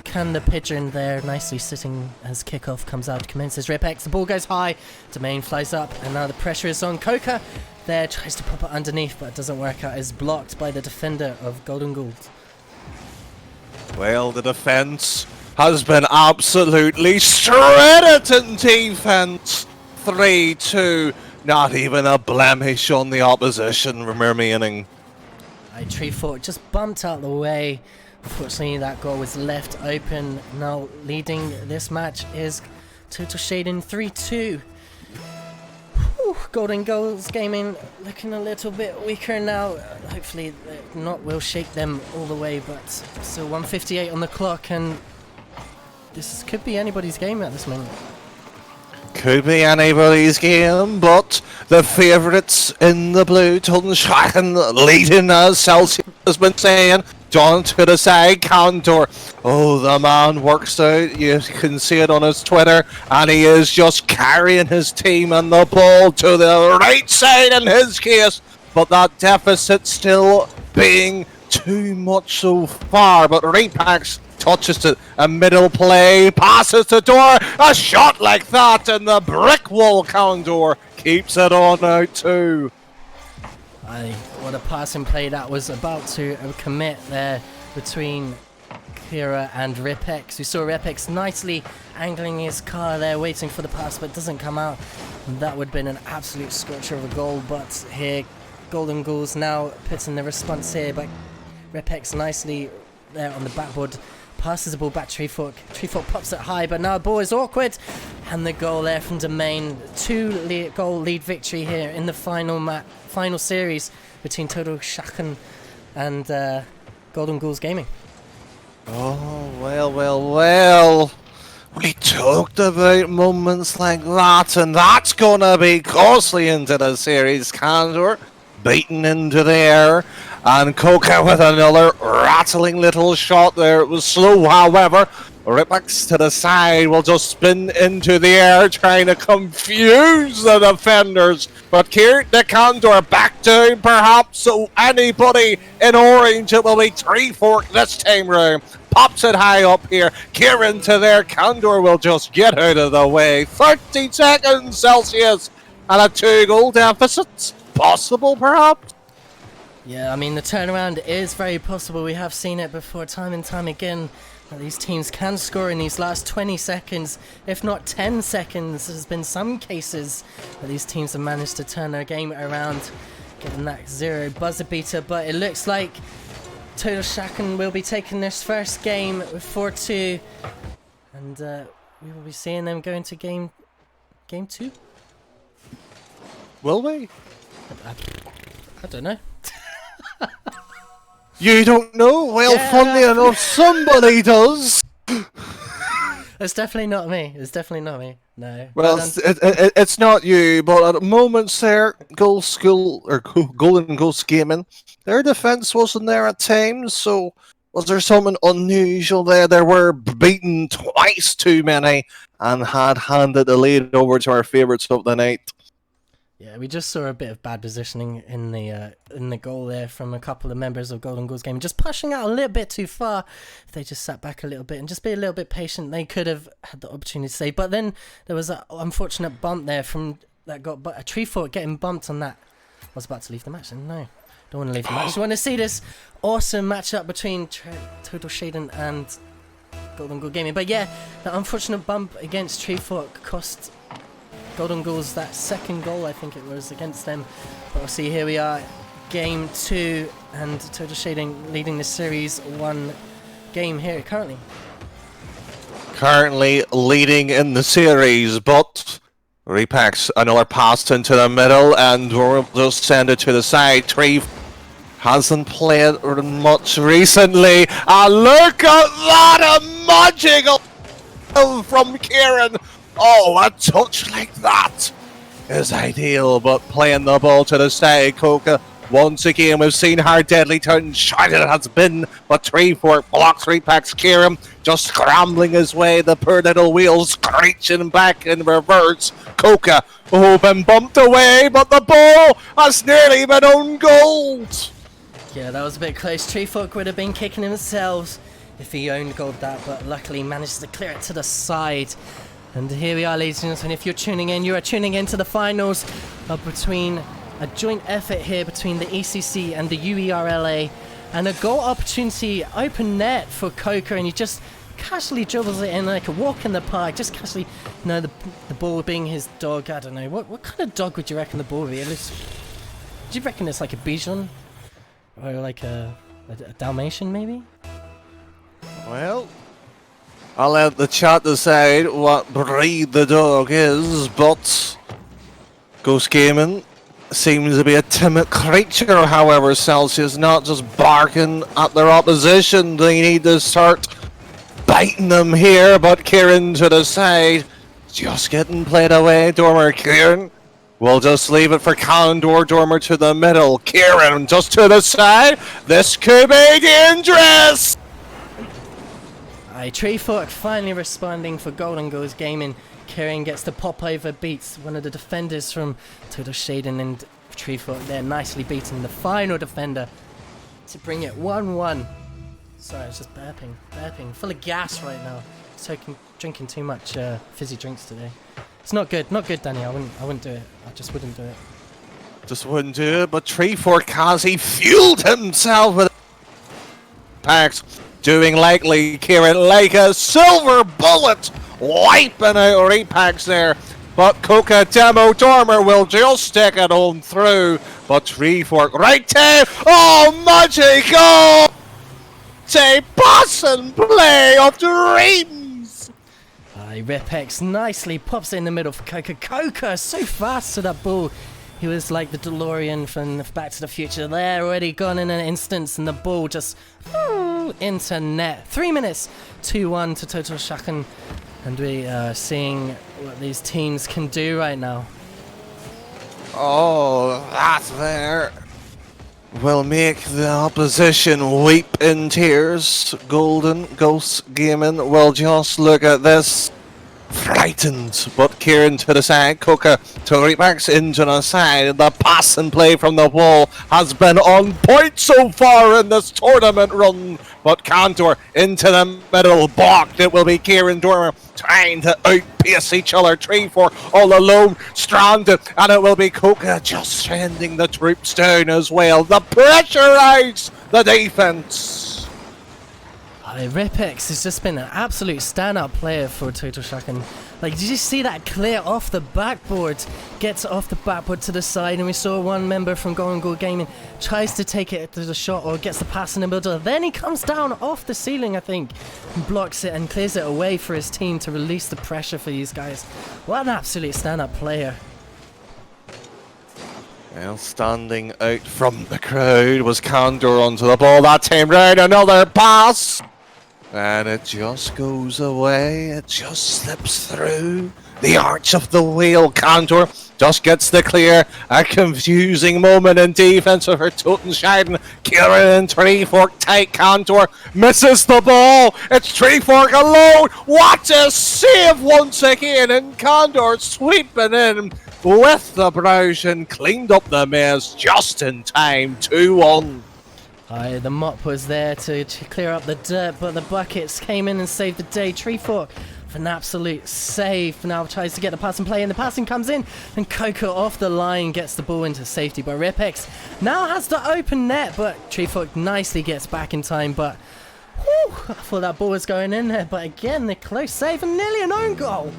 Speaker 1: Can the pigeon there, nicely sitting as kickoff comes out, commences Ripex. The ball goes high, Domain flies up, and now the pressure is on Coca. There, tries to pop it underneath, but it doesn't work out. Is blocked by the defender of Golden Ghouls.
Speaker 3: Well, the defense has been absolutely shredded in defense. 3-2, not even a blemish on the opposition remaining.
Speaker 1: Treefort just bumped out the way. Unfortunately, that goal was left open. Now leading this match is Total Shading 3-2. Golden Ghouls Gaming looking a little bit weaker now. Hopefully not will shake them all the way, but still 1:58 on the clock, and this could be anybody's game at this moment.
Speaker 3: Could be anybody's game, but the favourites in the blue, Tunshaken leading, as Celsius has been saying. Down to the side, Condor. Oh, the man works out. You can see it on his Twitter, and he is just carrying his team and the ball to the right side in his case. But that deficit still being too much so far. But Repax touches it, a middle play, passes the door, a shot like that, and the brick wall Condor keeps it on out too.
Speaker 1: What a passing play that was about to commit there between Kira and Ripex. We saw Ripex nicely angling his car there, waiting for the pass, but doesn't come out. And that would have been an absolute scorcher of a goal, but here, Golden Ghouls now putting the response here, but Ripex nicely there on the backboard. Passes the ball back to Treefork. Treefork pops it high, but now the ball is awkward. And the goal there from Domain. 2-goal lead victory here in the final series between Total Shaken and Golden Ghouls Gaming.
Speaker 3: Oh, well. We talked about moments like that, and that's gonna be costly into the series. Candor beaten into the air, and Coca with another rattling little shot there. It was slow, however. Ripex to the side will just spin into the air, trying to confuse the defenders. But Kieran the Condor back down, perhaps. So anybody in orange, it will be Treefork this time round. Pops it high up here. Kieran to there. Condor will just get out of the way. 30 seconds Celsius and a 2-goal deficit. Possible, perhaps?
Speaker 1: Yeah, I mean, the turnaround is very possible. We have seen it before time and time again. That these teams can score in these last 20 seconds, if not 10 seconds. There's been some cases that these teams have managed to turn their game around, getting that 0 buzzer beater. But it looks like Total Shaken will be taking this first game with 4-2. And we will be seeing them go into game 2.
Speaker 3: Will we?
Speaker 1: I don't know.
Speaker 3: You don't know? Well,
Speaker 1: Yeah.
Speaker 3: funnily enough, somebody does.
Speaker 1: It's definitely not me. It's definitely not me. No.
Speaker 3: Well, it's not you, but at moments there, Golden Ghost Gaming, their defense wasn't there at times, so was there something unusual there? They were beaten twice too many and had handed the lead over to our favourites of the night.
Speaker 1: Yeah, we just saw a bit of bad positioning in the goal there from a couple of members of Golden Ghouls Gaming, just pushing out a little bit too far. If they just sat back a little bit and just be a little bit patient, they could have had the opportunity to save. But then there was an unfortunate bump there from that got a Treefork getting bumped on that. I was about to leave the match, and no, don't want to leave the match. I want to see this awesome matchup between Total Shaden and Golden Ghoul Gaming. But yeah, that unfortunate bump against Treefork cost Golden Ghouls that second goal, I think it was, against them. But we'll see, here we are, game 2, and Total Shading leading the series 1 game here currently.
Speaker 3: Currently leading in the series, but Repacks another pass into the middle, and we'll just send it to the side. Tree hasn't played much recently, and look at that, a magical from Kieran. Oh, a touch like that is ideal, but playing the ball to the side, Coca. Once again, we've seen how deadly turn shot it has been, but Treefork blocks Repacks. Kieran just scrambling his way, the poor little wheels screeching back in reverse. Coca, been bumped away, but the ball has nearly been own goal.
Speaker 1: Yeah, that was a bit close. Treefork would have been kicking himself if he owned gold that, but luckily managed to clear it to the side. And here we are, ladies and gentlemen. If you're tuning in, you are tuning into the finals between a joint effort here between the ECC and the UERLA, and a goal opportunity, open net for Coca, and he just casually dribbles it in like a walk in the park, just casually, you know, the ball being his dog. I don't know, what kind of dog would you reckon the ball would be? Do you reckon it's like a Bichon? Or like a Dalmatian, maybe?
Speaker 3: Well, I'll let the chat decide what breed the dog is, but Ghost Gaming seems to be a timid creature, however, Celsius, not just barking at their opposition. They need to start biting them here, but Kieran to the side, just getting played away. Dormer, Kieran, we'll just leave it for Condor. Dormer to the middle, Kieran just to the side. This could be dangerous!
Speaker 1: Treefork finally responding for Golden Ghouls Gaming. Kieran gets the pop over, beats one of the defenders from Total Shaden, and Treefork there nicely beating the final defender to bring it 1-1. Sorry, I was just burping, full of gas right now. Drinking too much fizzy drinks today. It's not good, Danny. I wouldn't do it. I just wouldn't do it.
Speaker 3: Just wouldn't do it, but Treefork has he fueled himself with packs. doing likely Kieran like a silver bullet, wiping out Repax there. But Coca Demo Dormer will just take it on through. But Treefork right there. Oh, magic goal! Say pass and play of dreams.
Speaker 1: Ripex nicely pops it in the middle for Coca. Coca so fast to that ball. He was like the DeLorean from Back to the Future there, already gone in an instant, and the ball just into net. 3 minutes, 2-1 to Total Shaken, and we are seeing what these teams can do right now.
Speaker 3: Oh, that there will make the opposition weep in tears. Golden Ghost Gaming will just look at this. Frightened, but Kieran to the side, Coca to Repax into the side. The pass and play from the wall has been on point so far in this tournament run. But Cantor into the middle, blocked. It will be Kieran Dormer trying to outpace each other. 3-4 all alone, stranded, and it will be Coca just sending the troops down as well. The pressurize the defense.
Speaker 1: Ripex has just been an absolute standout player for Total Shaken. Like, did you see that clear off the backboard? Gets off the backboard to the side, and we saw one member from Golden Goal Gaming tries to take it to the shot or gets the pass in the middle. Then he comes down off the ceiling, I think, and blocks it and clears it away for his team to release the pressure for these guys. What an absolute standout player.
Speaker 3: Well, standing out from the crowd was Condor onto the ball that time round. Another pass. And it just goes away. It just slips through the arch of the wheel. Condor just gets the clear. A confusing moment in defense of her Totenscheiden. Kieran and Treefork tight. Condor misses the ball. It's Treefork alone. What a save once again. And Condor sweeping in with the brush and cleaned up the mess just in time. 2-1.
Speaker 1: The mop was there to clear up the dirt, but the buckets came in and saved the day. Treefork for an absolute save. Now tries to get the pass and play, and the passing comes in, and Coco off the line gets the ball into safety. But Ripex now has the open net, but Treefork nicely gets back in time. But whew, I thought that ball was going in there, but again, the close save and nearly an own goal.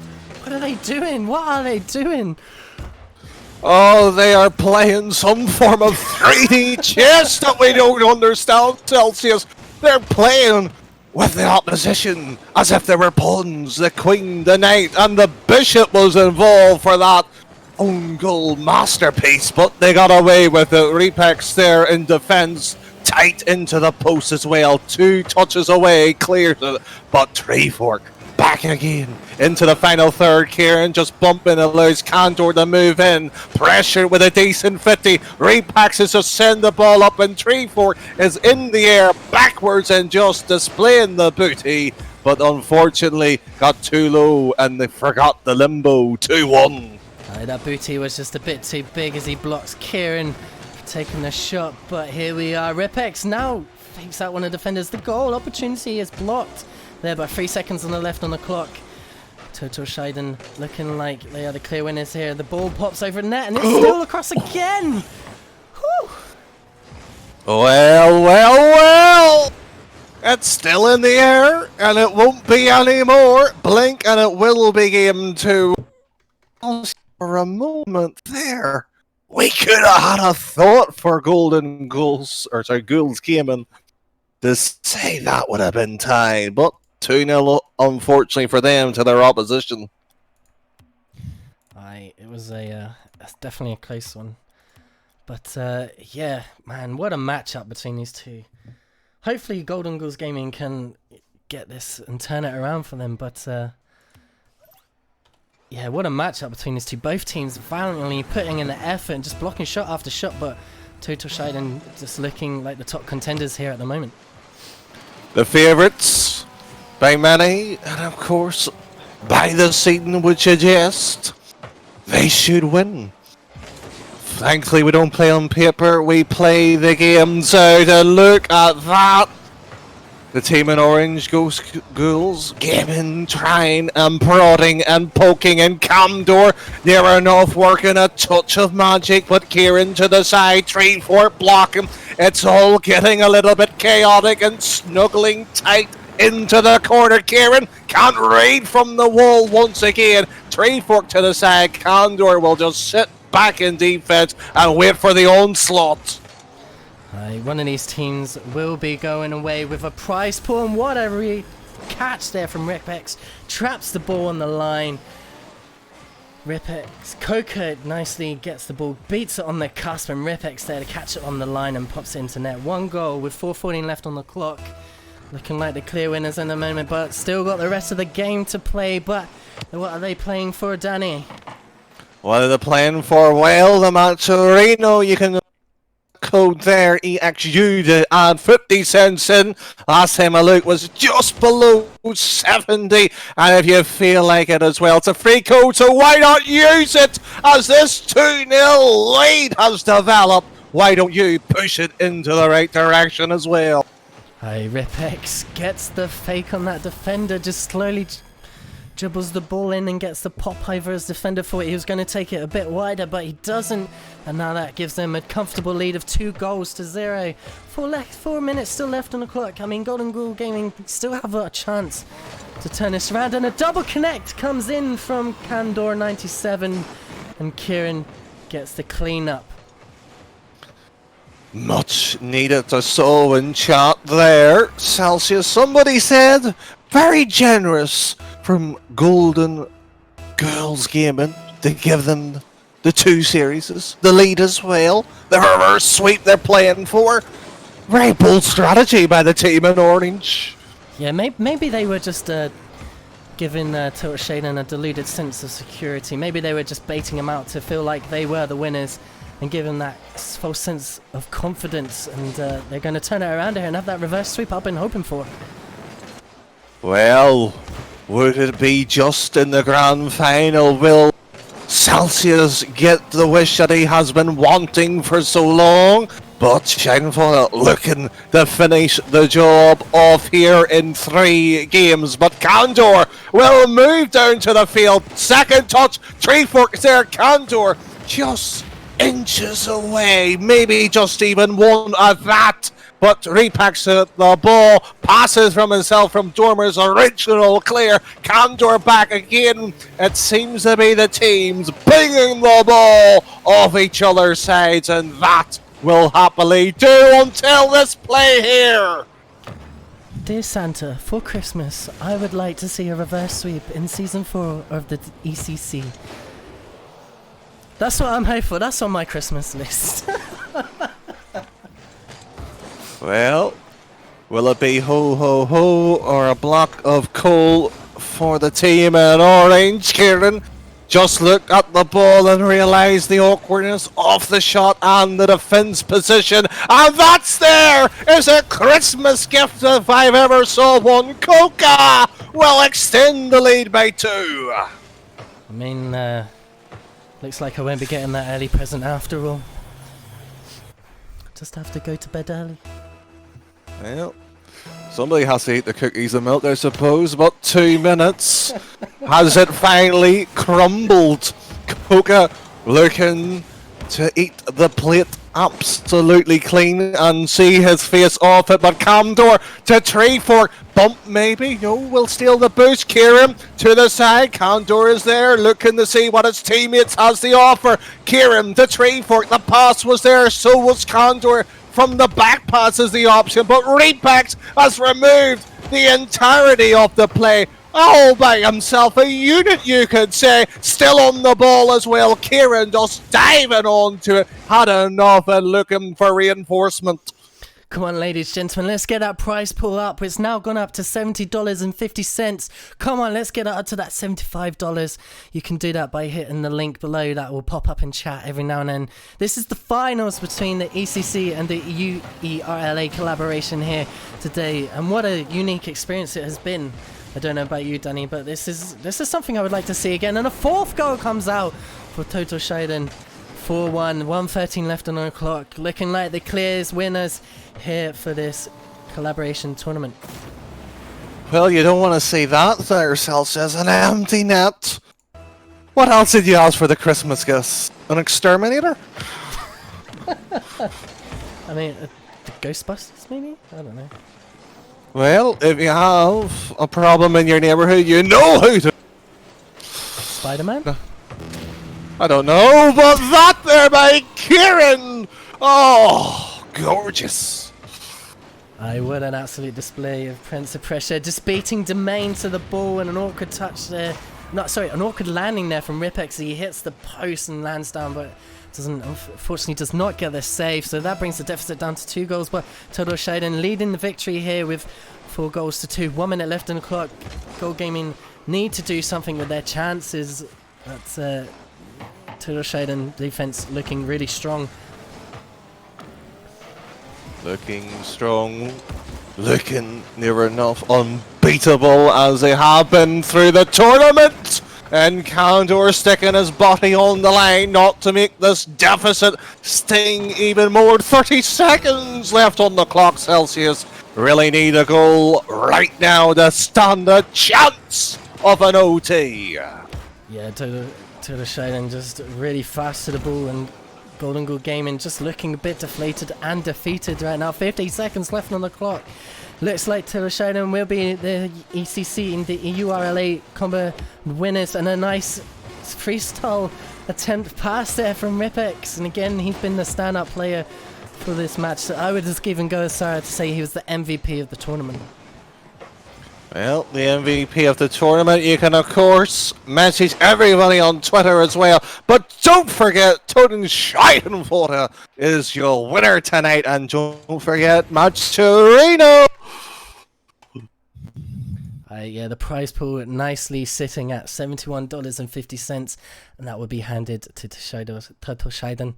Speaker 1: What are they doing? What are they doing?
Speaker 3: Oh, they are playing some form of 3D chess that we don't understand, Celsius. They're playing with the opposition as if they were pawns. The queen, the knight, and the bishop was involved for that own goal masterpiece, but they got away with it. Repex there in defense, tight into the post as well. 2 touches away, clears it, but Treefork back again into the final third. Kieran just bumping, allows Condor to move in. Pressure with a decent 50. Repax is just send the ball up, and Treefork is in the air backwards and just displaying the booty. But unfortunately got too low and they forgot the limbo. 2-1.
Speaker 1: That booty was just a bit too big as he blocks Kieran taking the shot. But here we are. Ripex now fakes out one of the defenders. The goal opportunity is blocked there by 3 seconds on the left on the clock. Total Scheiden looking like they are the clear winners here. The ball pops over the net and it's still across again. Whew.
Speaker 3: Well. It's still in the air and it won't be anymore. Blink and it will be game 2. For a moment there, we could have had a thought for Golden Goals, or sorry, Ghouls Gaming to say that would have been tied, but 2-0 unfortunately for them to their opposition.
Speaker 1: It was definitely a close one, but yeah, man, what a matchup between these two. Hopefully Golden Ghouls Gaming can get this and turn it around for them, but yeah, what a matchup between these two. Both teams violently putting in the effort and just blocking shot after shot, but Total Scheiden just looking like the top contenders here at the moment.
Speaker 3: The favourites by many, and of course by the scene would suggest they should win. Thankfully we don't play on paper, we play the games out, and look at that. The team in orange ghouls gaming, trying and prodding and poking, and Camdor near enough working a touch of magic, but Kieran to the side, 3-4 blocking. It's all getting a little bit chaotic and snuggling tight into the corner. Kieran can't read from the wall once again. 3-4 to the side. Camdor will just sit back in defense and wait for the onslaught.
Speaker 1: One of these teams will be going away with a prize pool, and what a catch there from Ripex. Traps the ball on the line. Ripex, Coca nicely gets the ball, beats it on the cusp, and Ripex there to catch it on the line and pops it into net. 1 goal with 4:14 left on the clock. Looking like the clear winners in the moment, but still got the rest of the game to play. But what are they playing for, Danny?
Speaker 3: What are they playing for? Well, the Maturino, you can code there, EXU, to add 50 cents in. Last time I looked was just below 70, and if you feel like it as well, it's a free code, so why not use it? As this 2-0 lead has developed, why don't you push it into the right direction as well?
Speaker 1: Ripex gets the fake on that defender, just slowly dribbles the ball in and gets the pop over his defender. Thought he was going to take it a bit wider, but he doesn't, and now that gives them a comfortable lead of 2-0. 4 minutes still left on the clock. I mean, Golden Ghoul Gaming still have a chance to turn this around, and a double connect comes in from Candor 97, and Kieran gets the clean up.
Speaker 3: Much needed to sow in chat there. Celsius, somebody said, very generous from Golden Girls Gaming to give them the 2 series, the lead as well, the reverse sweep they're playing for. Very bold strategy by the team in orange.
Speaker 1: Yeah, maybe they were just giving Tilt Shaden a deluded sense of security. Maybe they were just baiting him out to feel like they were the winners and give him that false sense of confidence, and they're going to turn it around here and have that reverse sweep I've been hoping for.
Speaker 3: Well, would it be just in the grand final? Will Celsius get the wish that he has been wanting for so long? But Shameful looking to finish the job off here in 3 games. But Candor will move down to the field. Second touch, 3-4 there. Candor just inches away, maybe just even one of that. But repacks the ball, passes from himself from Dormer's original clear. Candor back again. It seems to be the teams bringing the ball off each other's sides, and that will happily do until this play here.
Speaker 1: Dear Santa, for Christmas, I would like to see a reverse sweep in Season 4 of the ECC. That's what I'm hoping for. That's on my Christmas list.
Speaker 3: Well, will it be ho ho ho or a block of coal for the team in orange? Kieran just looked at the ball and realised the awkwardness of the shot and the defence position, and that's there is a Christmas gift if I've ever saw one. Coca will extend the lead by 2.
Speaker 1: I mean, looks like I won't be getting that early present after all. Just have to go to bed early.
Speaker 3: Well, somebody has to eat the cookies and milk, I suppose. But 2 minutes. Has it finally crumbled? Coca looking to eat the plate absolutely clean and see his face off it. But Camdor to 3-4. Bump maybe. No, will steal the boost. Kieran to the side. Camdor is there looking to see what his teammates has to offer. Kieran to 3-4. The pass was there. So was Camdor. From the back pass is the option, but Repax has removed the entirety of the play all by himself. A unit, you could say, still on the ball as well. Kieran just diving onto it, had enough and looking for reinforcement.
Speaker 1: Come on, ladies, gentlemen, let's get that prize pool up. It's now gone up to $70.50. Come on, let's get it up to that $75. You can do that by hitting the link below that will pop up in chat every now and then. This is the finals between the ECC and the UERLA collaboration here today, and what a unique experience it has been. I don't know about you, Danny, but this is something I would like to see again. And a 4th goal comes out for Total Shaden. 4-1, 1:13 left on the clock. Looking like the clears winners here for this collaboration tournament.
Speaker 3: Well, you don't want to see that there, Celsius. An empty net. What else did you ask for the Christmas gifts? An exterminator?
Speaker 1: I mean, the Ghostbusters maybe? I don't know.
Speaker 3: Well, if you have a problem in your neighborhood, you know who to...
Speaker 1: Spider-Man?
Speaker 3: I don't know, but that there by Kieran! Oh, gorgeous.
Speaker 1: I would an absolute display of Prince of Pressure, just beating Domain to the ball and an awkward touch there. An awkward landing there from Ripex. He hits the post and lands down, but unfortunately does not get the save. So that brings the deficit down to 2 goals. But Total Shaden leading the victory here with 4 goals to 2. 1 minute left in the clock. Gold Gaming need to do something with their chances. That's Total Shaden defense looking really strong.
Speaker 3: Looking strong, looking near enough unbeatable as they have been through the tournament. And Candor sticking his body on the line not to make this deficit sting even more. 30 seconds left on the clock, Celsius. Really need a goal right now to stand a chance of an OT.
Speaker 1: Yeah, Total Shaden just really fast to the ball, and Golden Goal Gaming just looking a bit deflated and defeated right now. 50 seconds left on the clock. Looks like Total Shaden will be the ECC in the URLA combo winners, and a nice freestyle attempt pass there from Ripex. And again, he's been the standout player for this match. So I would just even go as far to say he was the MVP of the tournament.
Speaker 3: Well, the MVP of the tournament. You can, of course, message everybody on Twitter as well. But don't forget, Toten Scheidenwater is your winner tonight. And don't forget, Maturino.
Speaker 1: Yeah, the prize pool nicely sitting at $71.50. And that would be handed to Total Shaden.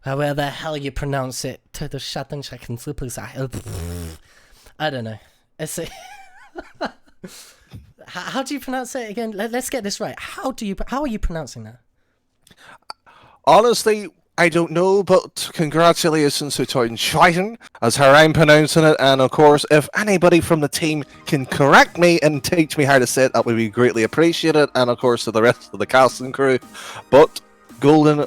Speaker 1: However the hell you pronounce it. Total Shaden. I don't know. How do you pronounce it again? Let's get this right. How are you pronouncing that?
Speaker 3: Honestly, I don't know, but congratulations to Toten Schweiten as how I'm pronouncing it. And of course, if anybody from the team can correct me and teach me how to say it, that would be greatly appreciated. And of course, to the rest of the casting crew. But Golden,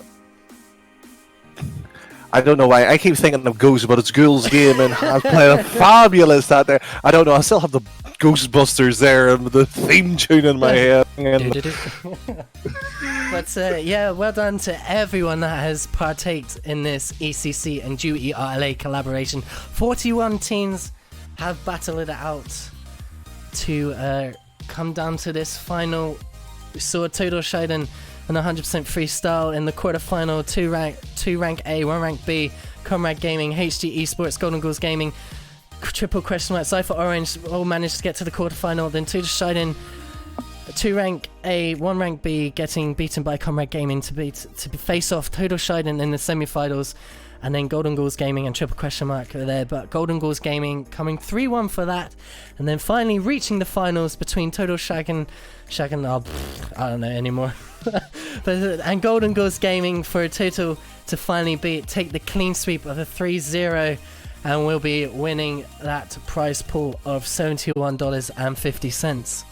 Speaker 3: I don't know why I keep thinking of Ghost, but it's Ghouls Game, and I've played a fabulous that there. I don't know. I still have the Ghostbusters there and the theme tune in my head.
Speaker 1: But yeah, well done to everyone that has partaked in this ECC and UERLA collaboration. 41 teams have battled it out to come down to this final. We saw Total Shaden and 100% freestyle in the quarterfinal. 2 rank A, 1 rank B, Comrade Gaming, HG Esports, Golden Goals Gaming, Triple Question Mark, Cypher Orange all managed to get to the quarterfinal. Then Total Shaden, 2 rank A, 1 rank B, getting beaten by Comrade Gaming to face off Total Shaden in the semi-finals. And then Golden Goals Gaming and Triple Question Mark are there, but Golden Goals Gaming coming 3-1 for that, and then finally reaching the finals between Total Shaden, I don't know anymore. And Golden Goals Gaming for a total to finally take the clean sweep of a 3-0, and we'll be winning that prize pool of $71.50.